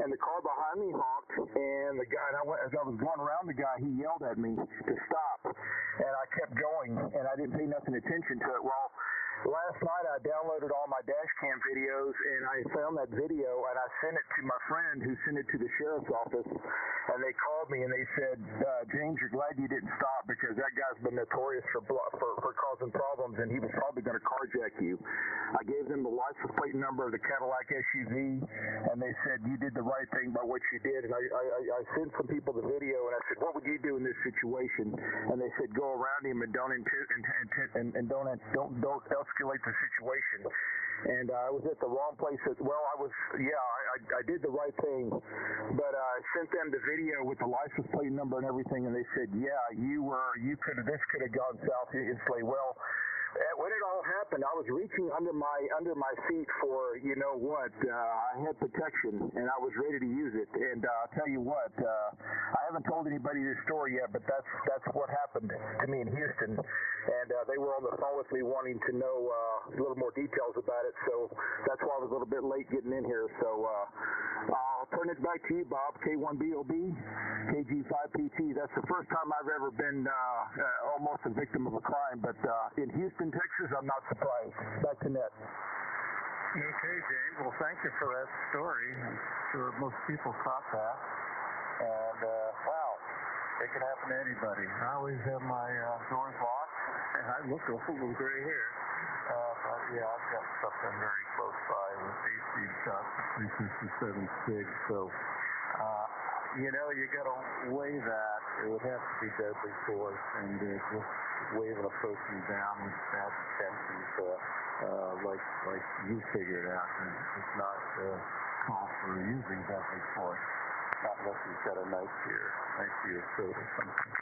And the car behind me honked, and the guy, as I was going around the guy, he yelled at me to stop. And I kept going, and I didn't pay nothing attention to it. Well, last night I downloaded all my dash cam videos, and I found that video, and I sent it to my friend who sent it to the sheriff's office. And they called me, and they said, James, you're glad you didn't stop because that guy's been notorious for causing problems, and he was probably going to carjack you. I gave them the license plate number of the Cadillac SUV, and they said, you did the right thing by what you did. And I sent some people the video, and I said, what would you do in this situation? And they said, go around him and don't escalate the situation. And I was at the wrong place. I did the right thing, but I sent them the video with the license plate number and everything, and they said, this could have gone south instantly. Well, When it all happened, I was reaching under my seat for, you know what, I had protection, and I was ready to use it. And I'll tell you what, I haven't told anybody this story yet, but that's what happened to me in Houston. And they were on the phone with me wanting to know a little more details about it. So that's why I was a little bit late getting in here. So I'll turn it back to you, Bob. K1BOB, KG5PT. That's the first time I've ever been almost a victim of a crime, but in Houston, Texas, I'm not surprised. Back to net. Okay, James. Well, thank you for that story. I'm sure most people caught that. And, wow, it can happen to anybody. I always have my doors locked, and I look a little gray hair. But, yeah, I've got something very close by with 8 shots, 357 SIG. So, you know, you got to weigh that. It would have to be deadly force, and just waving a person down with that tensions, like you figured out, it's not called for using deadly force, not unless you've got a knife to your throat or something.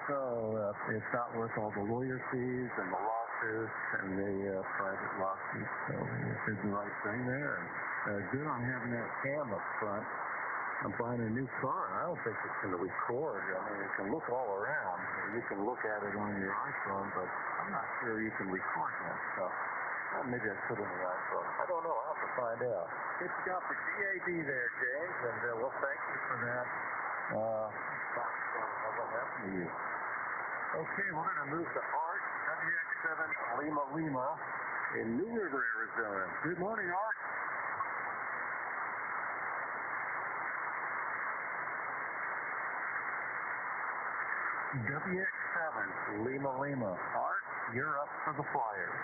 So it's not worth all the lawyer fees and the lawsuits and the private lawsuits. So you did the right thing there. And good on having that cam up front. I'm buying a new car, and I don't think it's going to record. I mean, you can look all around. You can look at it on your iPhone, but I'm not sure you can record that stuff. Well, maybe I could on the iPhone. I don't know. I'll have to find out. Good job for GAD there, James, and well, thank you for that. What happened to you? Okay, we're going to move to Art, WX7 Lima Lima in New River, Arizona. Good morning, Art. WX7 Lima Lima. Art, you're up for the Flyers.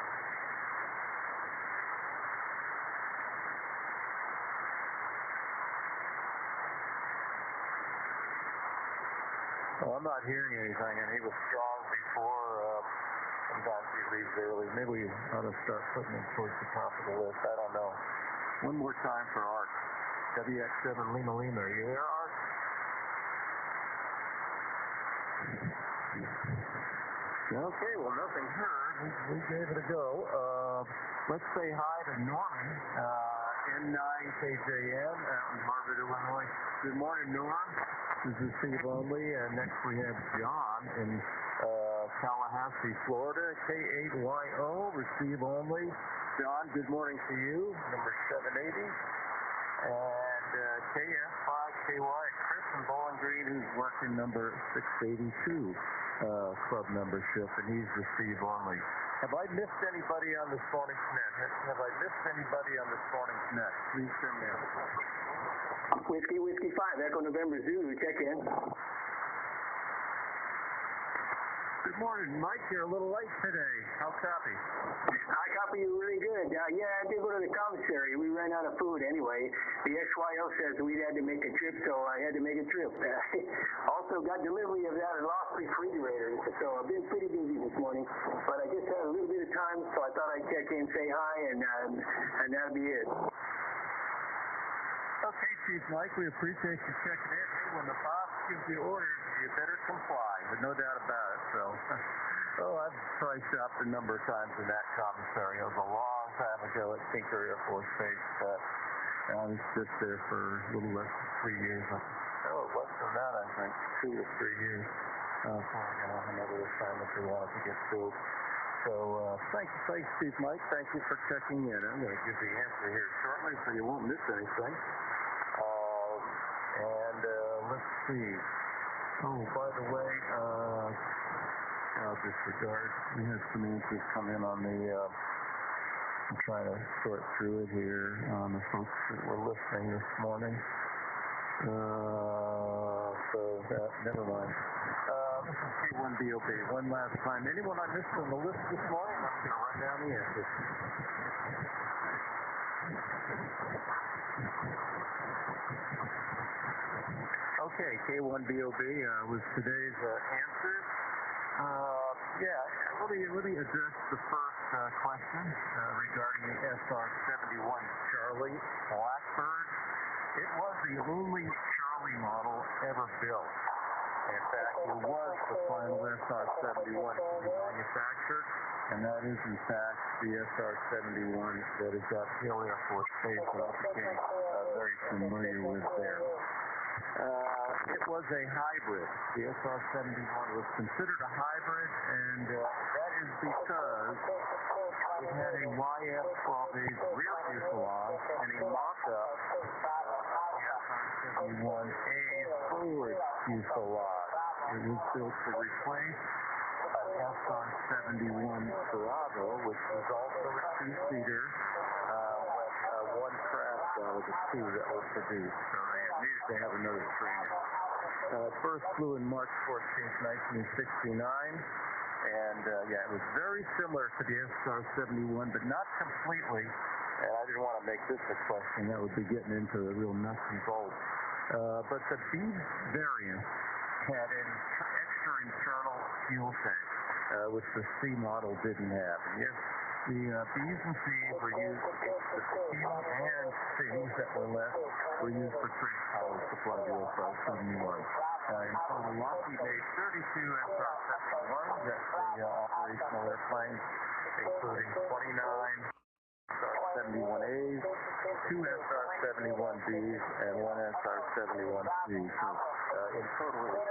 Well, I'm not hearing anything, and he was strong before. Sometimes he leaves early. Maybe we ought to start putting him towards the top of the list. I don't know. One more time for Art. WX7 Lima Lima. Are you there, Art? Okay, well, nothing heard. We gave it a go. Let's say hi to Norman, N9KJM out in Harvard, Illinois. Good morning, Norm. This is Steve Only, and next we have John in Tallahassee, Florida, K8YO, receive only. John, good morning to you, number 780. And KF5KY, Chris in Bowling Green, who's working number 682 club membership, and he's receive only. Have I missed anybody on this morning's net? Have I missed anybody on this morning's net? Please come in. Whiskey 5, Echo November Zulu, check in. Good morning, Mike. You're a little late today. How copy? I copy you really good. Yeah, I did go to the commissary. We ran out of food anyway. The XYO says we had to make a trip, so I had to make a trip. Also got delivery of that lost refrigerator, so I've been pretty busy this morning. But I just had a little bit of time, so I thought I'd check in, say hi, and that'll be it. Okay, Chief Mike, we appreciate you checking in. Hey, when the boss gives you orders, you better comply, but no doubt about it. So, I've probably shopped a number of times in that commissary. It was a long time ago at Tinker Air Force Base. I was just there for a little less than 3 years. Less than that, I think, 2 or 3 years. Before I got another assignment they wanted to get filled. So, thanks, Chief Mike. Thank you for checking in. I'm going to give the answer here shortly so you won't miss anything. Let's see. Oh, by the way, I'll disregard. We had some answers come in on the, I'm trying to sort through it here on the folks that were listening this morning. So that, never mind. This is K1BOB. One last time. Anyone I missed on the list this morning? I'm going to run down the answers. Okay, K1BOB was today's answer. Let me address the first question regarding the SR-71 Charlie Blackbird. It was the only Charlie model ever built. In fact, it was the final SR-71 to be manufactured, and that is, in fact, the SR-71 that is at Hill Air Force Base that I became very familiar with there. It was a hybrid. The SR-71 was considered a hybrid, and that is because it had a YF-12A rear fuselage and a mock-up SR-71A forward fuselage. It was built to replace an SR-71 Bravo, which was also a two-seater, one craft out of the two that were produced. So they needed to have another trainer. First flew in March 14th, 1969. And, it was very similar to the SR-71, but not completely. And I didn't want to make this a question. That would be getting into the real nuts and bolts. But the B variant had an extra internal fuel tank, which the C model didn't have. And yes, the B's and C's were used, the B's and C's that were left were used for trace power supply to SR-71. In total, Lockheed made 32 SR-71s. That's the operational airplanes, including 29 SR-71As, 2 SR-71Bs, and 1 SR-71C. So in total, it was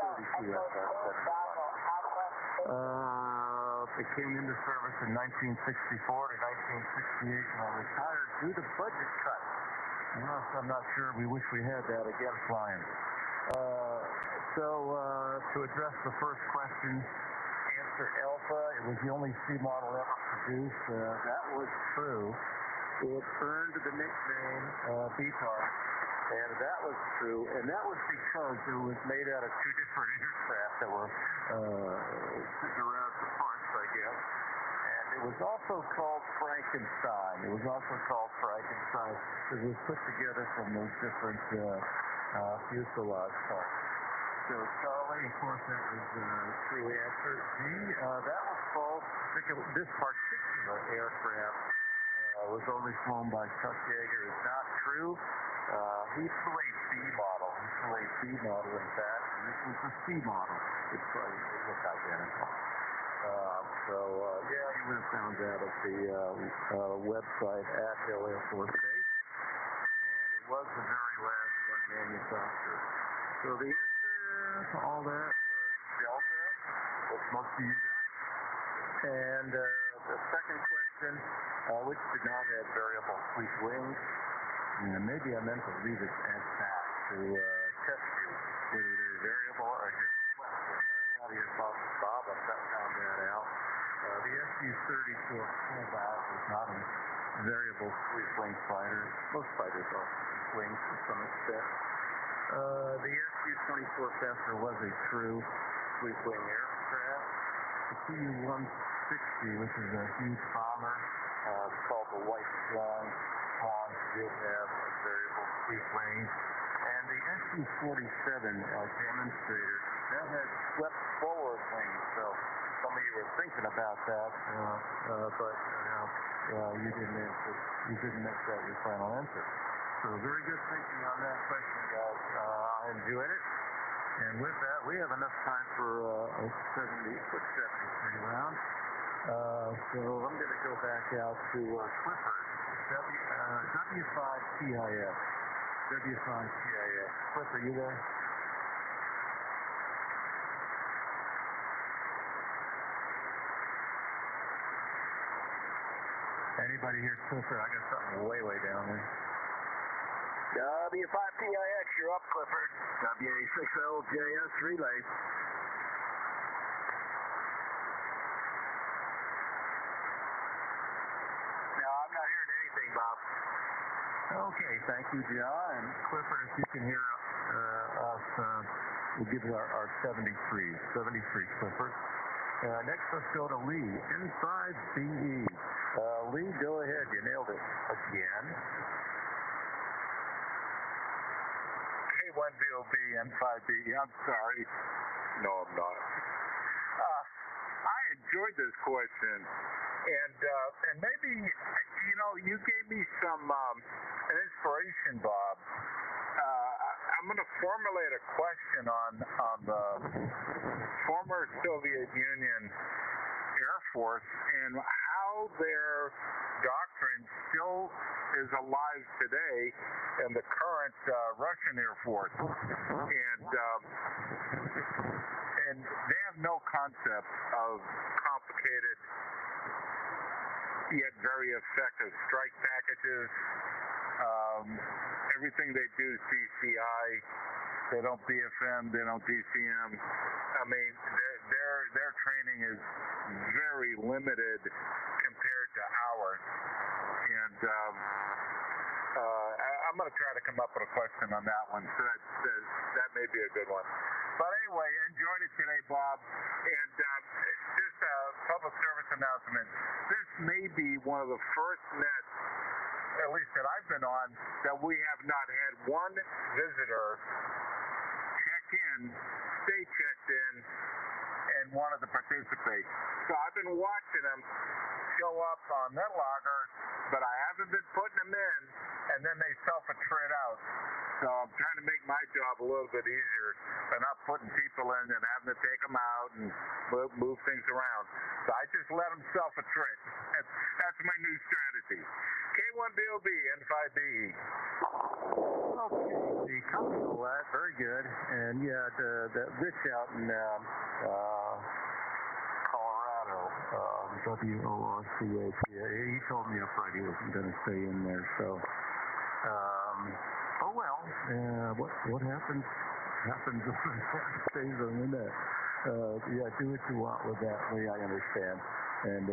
32 SR-71s. It came into service in 1964 to 1968 when I retired due to budget cuts. I'm not sure we wish we had that again flying. To address the first question, answer Alpha, it was the only C model ever produced. That was true. It earned the nickname B-Part, and that was true. And that was because it was made out of two different aircraft that were sitting around for parts, I guess. And it was also called Frankenstein. It was also called Frankenstein because it was put together from those different fuselage parts. So Charlie, of course, that was true answer. G, that was false. This particular aircraft was only flown by Chuck Yeager. It's not true. He flew a B model. He flew a B model, in fact, and this was the C model. It looked identical. You would have found that at the website at Hill Air Force Base. And it was the very last one manufactured. So the answer to all that was Delta, which most of you got. And the second question, which did not have variable sweep wings. Maybe I meant to leave it at that to test you whether they're variable or just swept. A lot of you thought Bob, I found that out. The SU-32 pullback was not a variable sweep wing fighter. Most fighters are sweep wings to some extent. The SU-24 Fester was a true sweep wing aircraft. The Tu-160, which is a huge bomber, called the White Swan, did have variable sweep wings. And the SU-47 demonstrator, that had swept forward wings. So some of you were thinking about that, but you didn't make that your final answer. So very good thinking on that question, guys. I enjoyed it. And with that, we have enough time for a 73 round. So I'm going to go back out to Clifford, W5TIS. W5TIS. Cliff, are you there? Anybody here, Clifford? I got something way down there. W5TIX, you're up, Clifford. WA60JS relay. No, I'm not hearing anything, Bob. Okay, thank you, John. And Clifford, if you can hear us, we'll give you our 73, Clifford. Next, let's go to Lee, N5BE. Lee, go ahead. You nailed it again. K1BOB N5BE. I'm sorry. No, I'm not. I enjoyed this question. And maybe, you gave me some an inspiration, Bob. I'm I'm going to formulate a question on the former Soviet Union Air Force and how their doctrine still is alive today in the current Russian Air Force. And they have no concept of complicated yet very effective strike packages. Everything they do is DCI. They don't BFM. They don't DCM. I mean, their training is very limited compared to ours. And I'm going to try to come up with a question on that one. So that may be a good one. But anyway, enjoyed it today, Bob. And just a public service announcement. This may be one of the first nets, at least that I've been on, that we have not had one visitor check in, stay checked in, and wanted to participate. So I've been watching them show up on NetLogger, but I haven't been putting them in, and then they self-attrit out. So I'm trying to make my job a little bit easier by not putting people in and having to take them out and move things around. So I just let them self-attrit. That's my new strategy. K1BOB N5BE. Okay, copy all that. Very good. And yeah, the Rich out in Colorado, WORCAP, he told me up front he wasn't going to stay in there. So, oh well, what happens stays on the net. Yeah, do what you want with that, Lee, I understand. And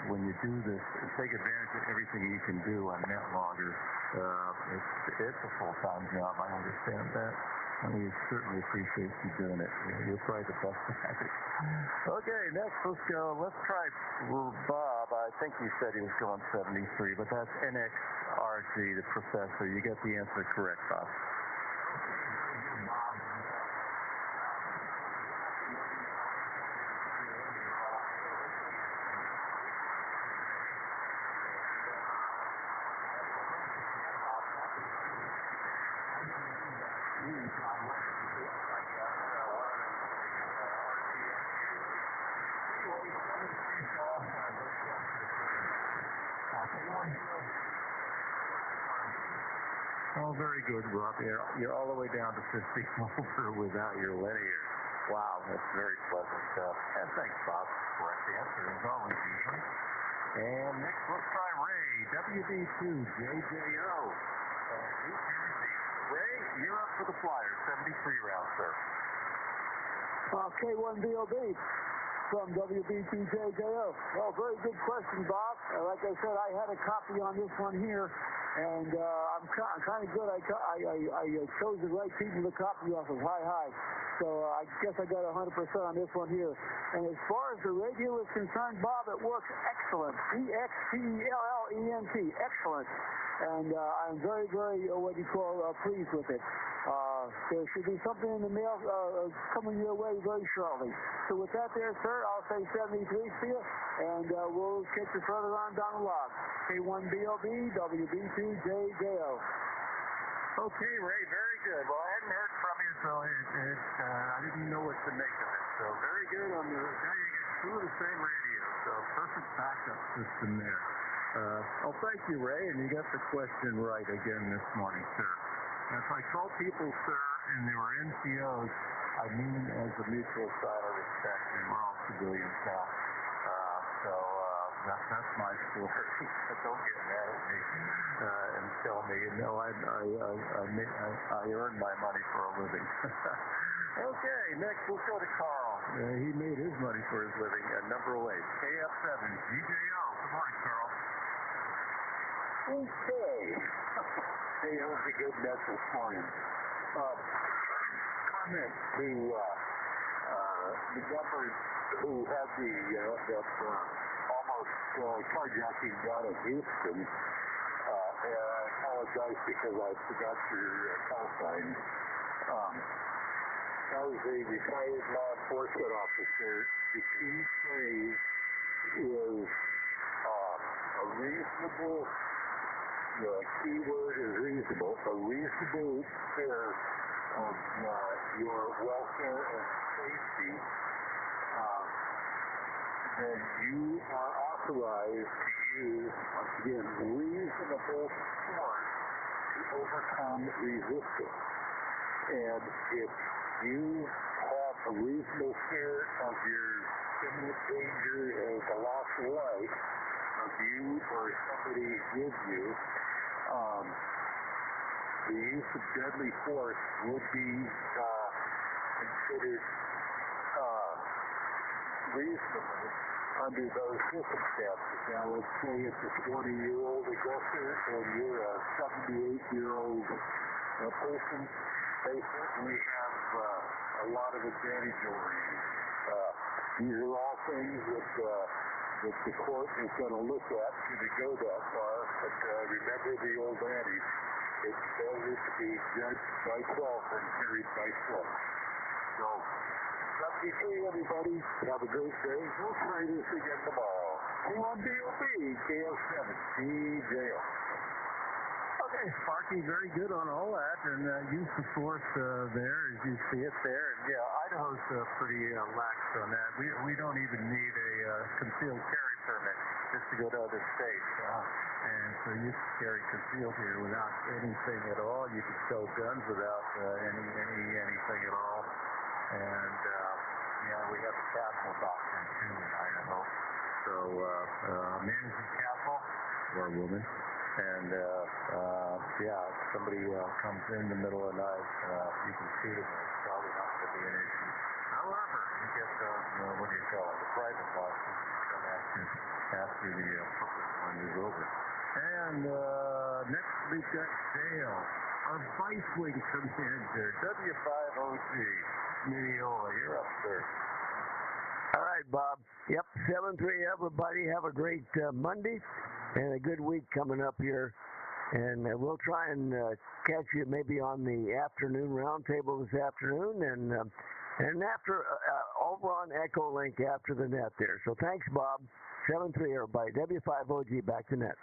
when you do this, take advantage of everything you can do on NetLogger. It's a full-time job, I understand that. And we certainly appreciate you doing it. You're probably the best at it. Okay, next, let's go. Let's try Bob. I think he said he was going 73, but that's NXRG, the professor. You got the answer correct, Bob. Oh, very good, Rob. You're all the way down to 50 over without your linear. Wow, that's very pleasant stuff. And thanks, Bob. Correct answer as always, usually. And next, let's try Ray, WB2JJO. New Jersey. Ray, you're up for the Flyers, 73 round, sir. K1BOB from WB2JJO. Well, very good question, Bob. Like I said, I had a copy on this one here. And I'm kind of good. I chose the right people to copy off of. Hi. So I guess I got 100% on this one here. And as far as the radio is concerned, Bob, it works excellent. EXPELLENT. Excellent. And I'm very, very, pleased with it. There should be something in the mail coming your way very shortly. So with that there, sir, I'll say 73 to you, and we'll catch you further on down the log. K1BOB, WB2JJO. Okay, Ray, very good. Well, I hadn't heard from you, so I didn't know what to make of it. So very good on the now you get two of the same radio, so perfect backup system there. Thank you, Ray, and you got the question right again this morning, sir. If I call people sir and they were NCOs, I mean as a mutual sign of respect, and we're all civilians now. That's my story. Don't get mad at me and tell me, I earned my money for a living. Okay, next we'll go to Carl. He made his money for his living at number 8, KF7, GJO. Good morning, Carl. Okay. Hey, that was a good net this morning. Comment to the government who had that almost carjacking down in Houston. And I apologize because I forgot your call sign. I was a retired law enforcement officer. The key phrase is a reasonable. The key word is reasonable. A reasonable fare of your welfare and safety, then you are authorized to use, once again, reasonable force to overcome resistance. And if you have a reasonable fear of your imminent danger as a loss of life of you or somebody with you, the use of deadly force would be considered reasonable under those circumstances. Now, let's say it's a 40-year-old aggressor and you're a 78-year-old person. They certainly have a lot of advantage over you. These are all things that the court is going to look at should it go that far. But remember the old adage, it's better to be judged by 12 than carried by 12. So, 73, everybody. Have a great day. We'll try this again tomorrow. K1BOB, KO7, TJO. Okay, Sparky, very good on all that, and use of force there as you see it there. And yeah, Idaho's pretty lax on that. We don't even need a concealed carry permit just to go to other states. And so you can carry concealed here without anything at all. You can sell guns without anything at all. And we have the castle doctrine too in Idaho. So managing castle or a woman. And if somebody comes in the middle of the night, you can shoot them. It's probably not going to be an issue. However, you get what do you call it? The private license come after the public one is over. And next we've got Dale. Our vice wing comes in here. W5OG. Neola, you're up, sir. All right, Bob. Yep, 7-3, everybody. Have a great Monday and a good week coming up here. And we'll try and catch you maybe on the afternoon roundtable this afternoon and after over on Echo Link after the net there. So thanks, Bob. 7-3, everybody. W5OG, back to net.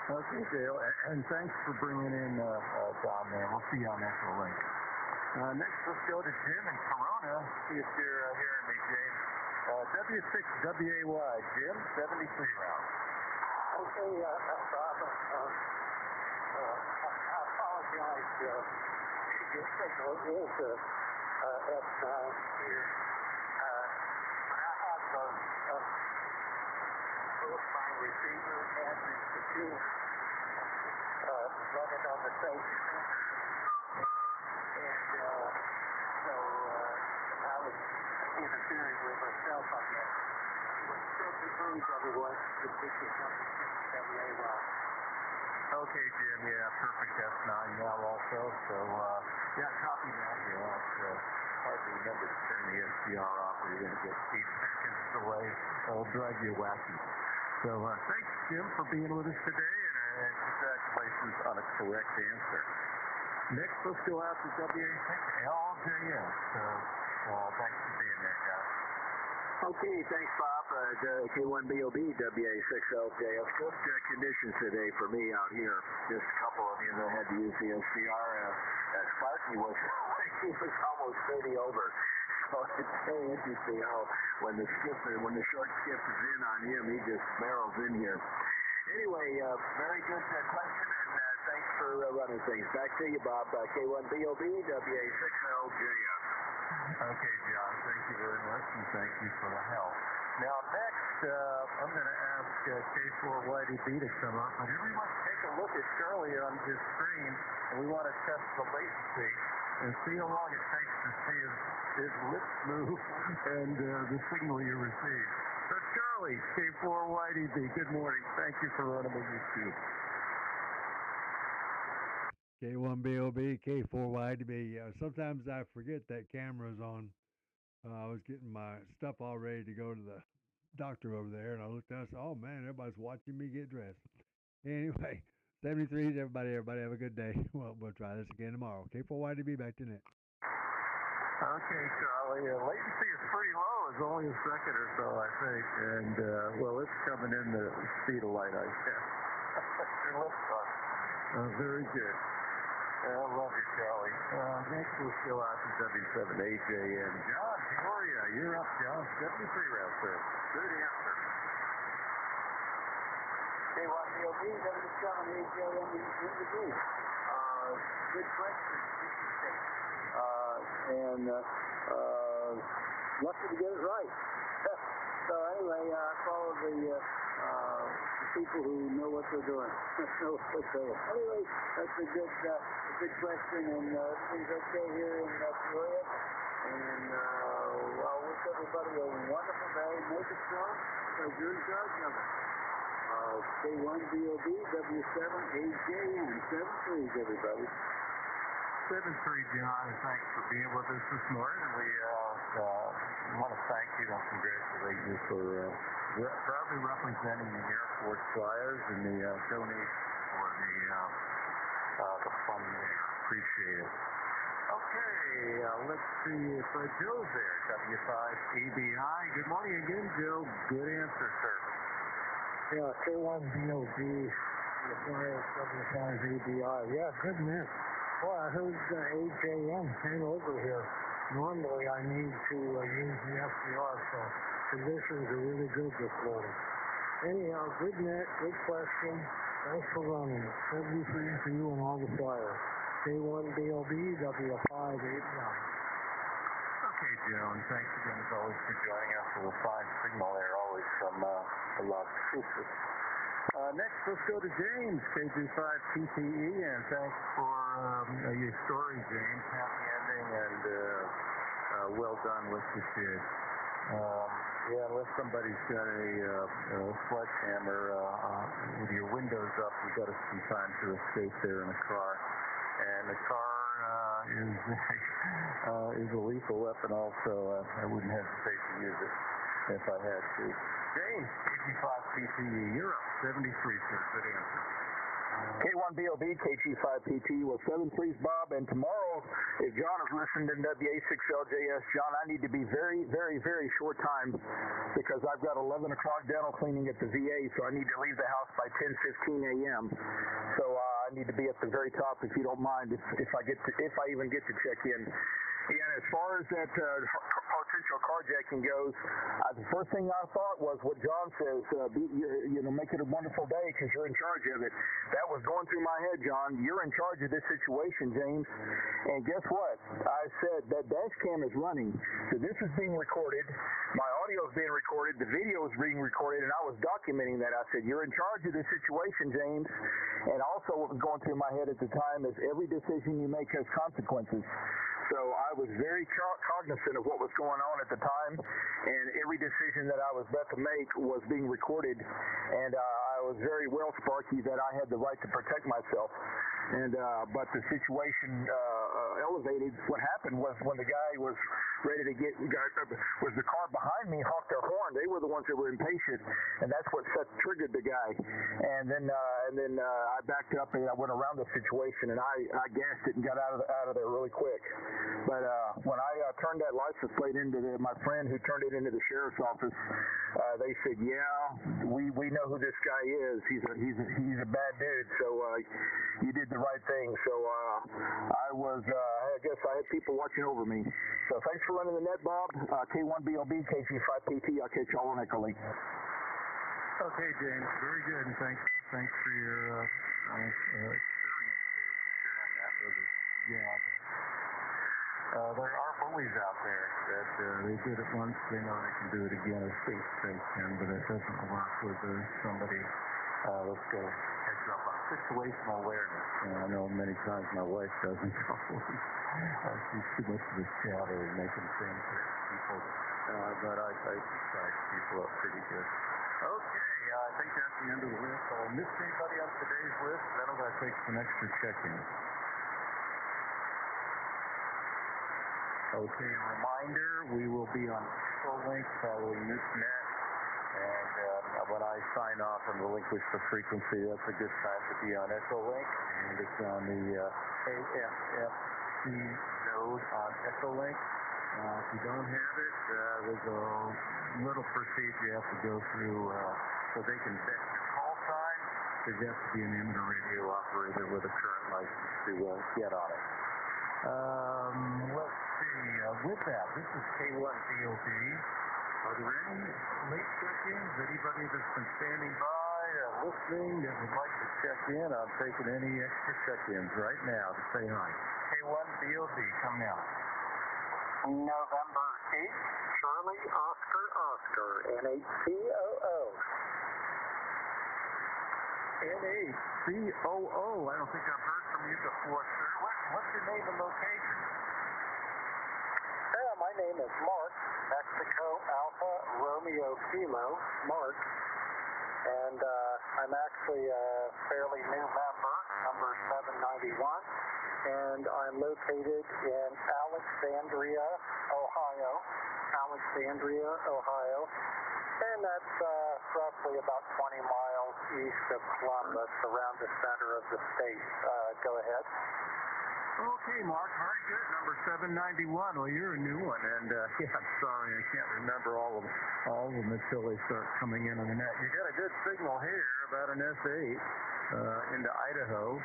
Okay, Dale. And thanks for bringing in Don there. We'll see you on Echo Link. Next, let's go to Jim in Corona. See if you're hearing me, James. W6WAY, Jim, 73 rounds. Okay, Bob, I apologize. Your signal is F9 here. But I have both my receiver and the computer running on the same screen. And so I was interfering with myself on that. Please, everyone, to pick this up and WAY. Okay, Jim. Yeah, perfect F9 now also. So, copy that. It's hard to remember to turn the SDR off or you're going to get 8 seconds delay. It'll drive you wacky. So, thanks, Jim, for being with us today, and congratulations on a correct answer. Next, let's go out to WA6LJS. Thanks for being there, guys. Okay, thanks, Bob. K1BOB, WA6LJS. Good conditions today for me out here. Just a couple of you that had to use the SCR. Sparky was almost 30 over. So it's so interesting how when the short skip is in on him, he just barrels in here. Anyway, very good question, and thanks for running things. Back to you, Bob. K1BOB, WA6LJS. Okay, John, thank you very much, and thank you for the help. Now, next, I'm going to ask K4YDB to come up, but everyone take a look at Charlie on his screen, and we want to test the latency and see how long it takes to see his lips move and the signal you receive. So, Charlie, K4YDB, good morning. Thank you for running the YouTube. K1BOB, K4YDB. Sometimes I forget that camera's on. I was getting my stuff all ready to go to the doctor over there, and I looked down and said, oh, man, everybody's watching me get dressed. Anyway, 73s, everybody have a good day. Well, we'll try this again tomorrow. K4YDB, back to net. Okay, Charlie. Latency is pretty low. It's only a second or so, I think. And, it's coming in the speed of light, I guess. Your lips are. Very good. love you, Charlie. Next we'll go out to W7AJM. John, Peoria, you're up, John. 73 round, sir. Good answer. K1BOB, W7AJM in the booth. Good question. And lucky to get it right. So anyway, I follow the people who know what they're doing. Anyway, that's a good question, and everything's okay here in Peoria. And I'll wish everybody a wonderful day. Make it strong, because you're in charge of it. K1BOB, W7AJM, 7-3, everybody. 7-3, John, and thanks for being with us this morning. And we want to thank you and congratulate you for proudly representing the Air Force Flyers and the donation for the fund there. Appreciate it. Okay, let's see if Joe's there. W5ABI. Good morning again, Joe. Good answer, sir. Yeah, K1BOB, the Flyers, W5ABI. Yeah, good miss. Boy, I heard AJM came over here. Normally, I need to use the FDR, so conditions are really good this morning. Anyhow, good net, good question. Thanks for running it. 73 for you and all the Flyers. K1BOB, W5ABI. Okay, Joe, and thanks again as always for joining us. A little fine signal there, always from Las Cruces. Next, let's go to James, K25PTE, and thanks for your story, James. Happy ending, and well done what you did. Yeah, unless somebody's got a sledgehammer with your windows up, you've got some time to escape there in a car. And the car is a lethal weapon also. I wouldn't hesitate to use it if I had to. James, KG5PTE, you're up. 73, sir. Good answer. K1BOB, KG5PT with 7-3's Bob, and tomorrow, if John is listening to WA6LJS, John, I need to be very, very, very short time because I've got 11 o'clock dental cleaning at the VA, so I need to leave the house by 10:15 a.m. So I need to be at the very top, if you don't mind, if I even get to check in. And as far as that potential carjacking goes, the first thing I thought was what John says, make it a wonderful day because you're in charge of it. That was going through my head, John. You're in charge of this situation, James. And guess what? I said that dash cam is running. So this is being recorded. My audio is being recorded. The video is being recorded, and I was documenting that. I said, you're in charge of this situation, James. And also what was going through my head at the time is every decision you make has consequences. So I was very cognizant of what was going on at the time, and every decision that I was about to make was being recorded, and I was very well, Sparky, that I had the right to protect myself. And but the situation elevated. What happened was when the guy was ready to was the car behind me honked their horn. They were the ones that were impatient, and that's what triggered the guy. And then I backed up and I went around the situation, and I gassed it and got out of there really quick. But when I turned that license plate into my friend who turned it into the sheriff's office, they said, "Yeah, we know who this guy is. He's a bad dude. So you did the right thing." So I guess I had people watching over me. So thanks for running the net, Bob. K1BOB, KG5PT. I'll catch y'all on Echolink. Okay, James. Very good, and thanks for your experience sharing that with us. Yeah. There are bullies out there that they did it once, they know they can do it again as face can, but it doesn't work with somebody. Let's go heads up on situational awareness. I know many times my wife doesn't always. She's too much of a shadow making things for people, but I size people up pretty good. Okay, I think that's the end of the list. I missed anybody on today's list, then I'm going to take some extra check-in. Okay, a reminder, we will be on Echolink following this net, and when I sign off and relinquish the frequency, that's a good time to be on Echolink, and it's on the AFFC node on Echolink. If you don't have it, there's a little procedure you have to go through so they can vet your call sign, There'd have to be an amateur radio operator with a current license to get on it. Let's see. With that, this is K1BOB. Are there any late check-ins? Anybody that's been standing by, listening, that would like to check in? I'm taking any extra check-ins right now to say hi. K1BOB, come now. November 8th, Charlie Oscar, NHCOO. NHCOO. I don't think I've heard from you before, sir. What's your name and location? Yeah, my name is Mark, Mexico Alpha Romeo Kilo, Mark. And I'm actually a fairly new member, number 791. And I'm located in Alexandria, Ohio. And that's roughly about 20 miles east of Columbus, around the center of the state. Go ahead. Okay, Mark, very good. Number 791. Well, you're a new one, and yeah, I'm sorry, I can't remember all of them until they start coming in on the net. You got a good signal here about an S8 into Idaho,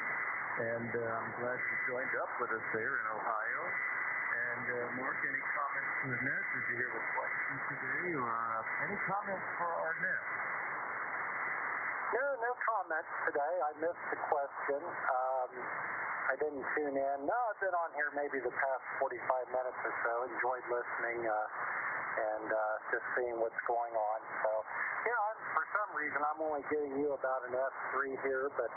and I'm glad you joined up with us there in Ohio. And Mark, any comments from the net? Did you hear the question today, or any comments for our net? No comments today. I missed the question. I didn't tune in. No, I've been on here maybe the past 45 minutes or so. Enjoyed listening and just seeing what's going on. So, yeah, for some reason I'm only getting you about an S3 here, but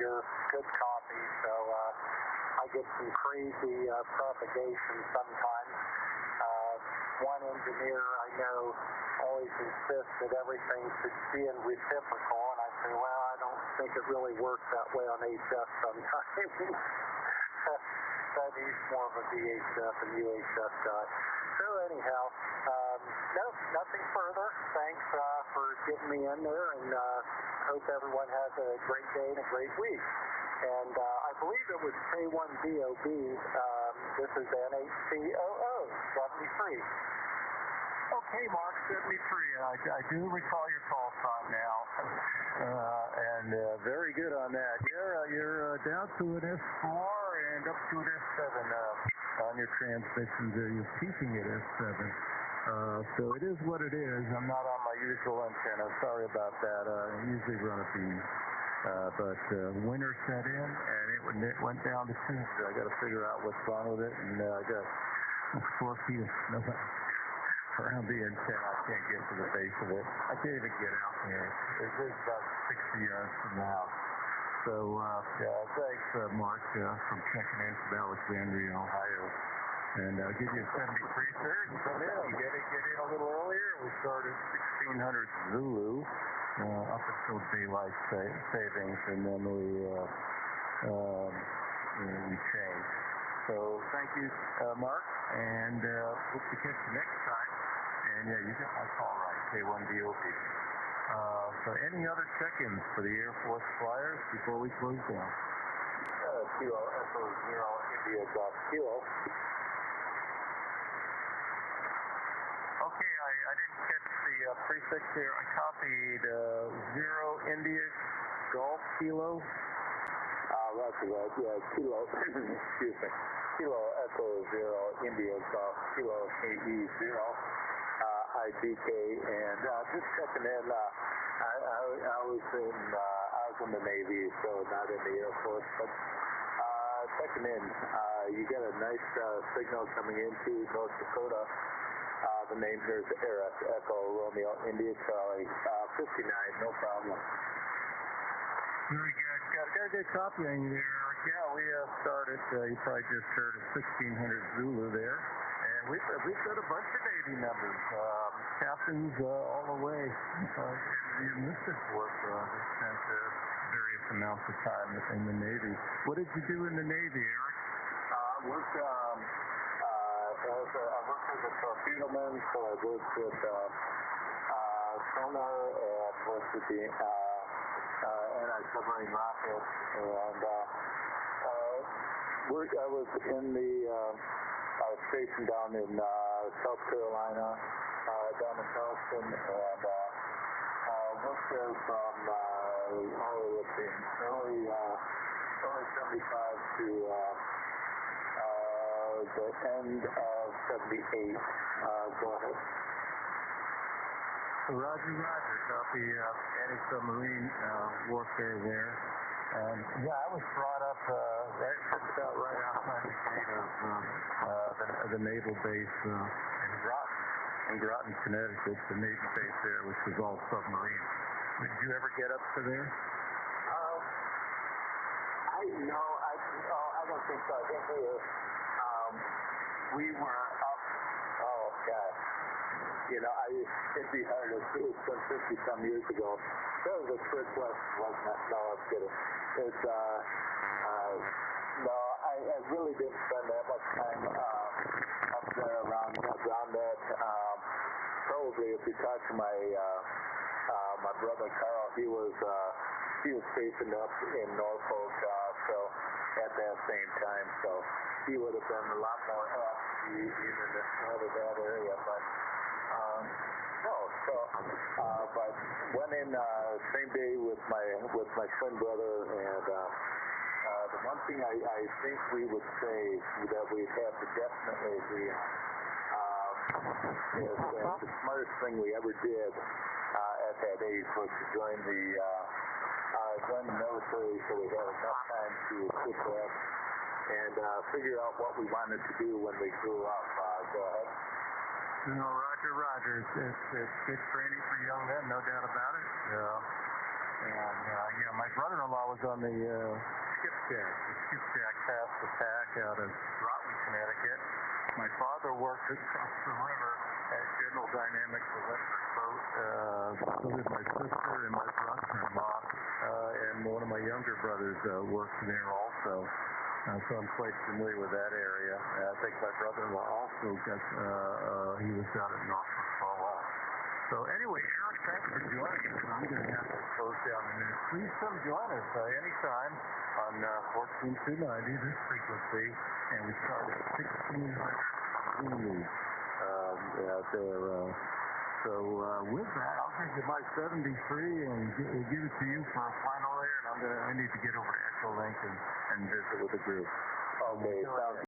you're good copy. So I get some crazy propagation sometimes. One engineer I know always insists that everything should be in reciprocal, and I say, well, I don't think it really works that way on HF sometimes. That he's more of a VHF and UHF guy. So anyhow, no, nothing further. Thanks for getting me in there, and hope everyone has a great day and a great week. And I believe it was K1BOB. This is NHCOO 73. Okay, Mark, 73. I do recall your call time now, and very good on that. You're down to an S4 and up to an S7 on your transmissions. You're peaking at S7. So it is what it is. I'm not on my usual antenna. Sorry about that. I usually run a beam. But winter set in, and it went down to Tuesday. I got to figure out what's wrong with it, and I got 4 feet of snow around the antenna. I can't get to the base of it. I can't even get out there. It is about 60 yards from the house. So, yeah, thanks, Mark, from checking in from Alexandria, Ohio. And I'll give you a 73, sir. Come in. Get in a little earlier. We start at 1600 Zulu. Up until daylight savings, and then we change. So thank you, Mark, and hope to catch you next time. And yeah, you got my call right, K1BOB. So any other check-ins for the Air Force flyers before we close down? Kilo Echo 0 India Golf Kilo. Okay, I didn't catch the prefix here. I copied 0 India Golf Kilo. That's right, yeah, Kilo, excuse me, Kilo Echo 0 India Golf Kilo KE0 IBK, and just checking in. I was in the Navy, so not in the Air Force, but checking in. You got a nice signal coming into North Dakota. The name here is Eric, Echo, Romeo, India, Charlie, 59, no problem. Very good. Got a good copy on you there, Eric. Yeah, we started, you probably just heard of 1600 Zulu there. And we've got a bunch of Navy members, captains all the way. The enlisted force spent various amounts of time in the Navy. What did you do in the Navy, Eric? I worked as a torpedo man, so I worked with sonar and worked with the anti-submarine rockets, and I was in the station down in South Carolina, down in Charleston, and worked there from lifting, early 75 to the end of 78. Go ahead. Roger, copy anti-submarine warfare there. Yeah, I was brought up just about right outside the gate of the naval base in Groton, Connecticut, the naval base there, which was all submarine. Did you ever get up to there? I don't think so. I think we were up, oh gosh, it'd be hard to see. It's been 50 some years ago. That was a trip west, wasn't it? No, I'm kidding. It's, no, I really didn't spend that much time up there around that. Probably if you talk to my brother Carl, he was stationed up in Norfolk, so at that same time, so he would have been a lot more apt even out of that area, but no, so but went in same day with my twin brother, and the one thing I think we would say that we have to definitely agree on is that the smartest thing we ever did at that age was to join the military, so we had enough time to sit back and figure out what we wanted to do when we grew up. Go ahead. Roger. It's good training for young men, no doubt about it. And my brother-in-law was on the skipjack fast attack out of Groton, Connecticut. My father worked across the river at General Dynamics Electric Boat. So did my sister and my brother-in-law, and one of my younger brothers worked there also. So I'm quite familiar with that area. I think my brother-in-law also he was down at Norfolk for a while. So anyway, Eric, thanks for joining us. I'm going to have to close down in a minute. Please come join us anytime on 14290, this frequency, and we start at 1600 Zulu out there. So with that, I'll give you my 73 and give it to you for a final there, and I need to get over to Echo Link and visit with the group. Okay, sounds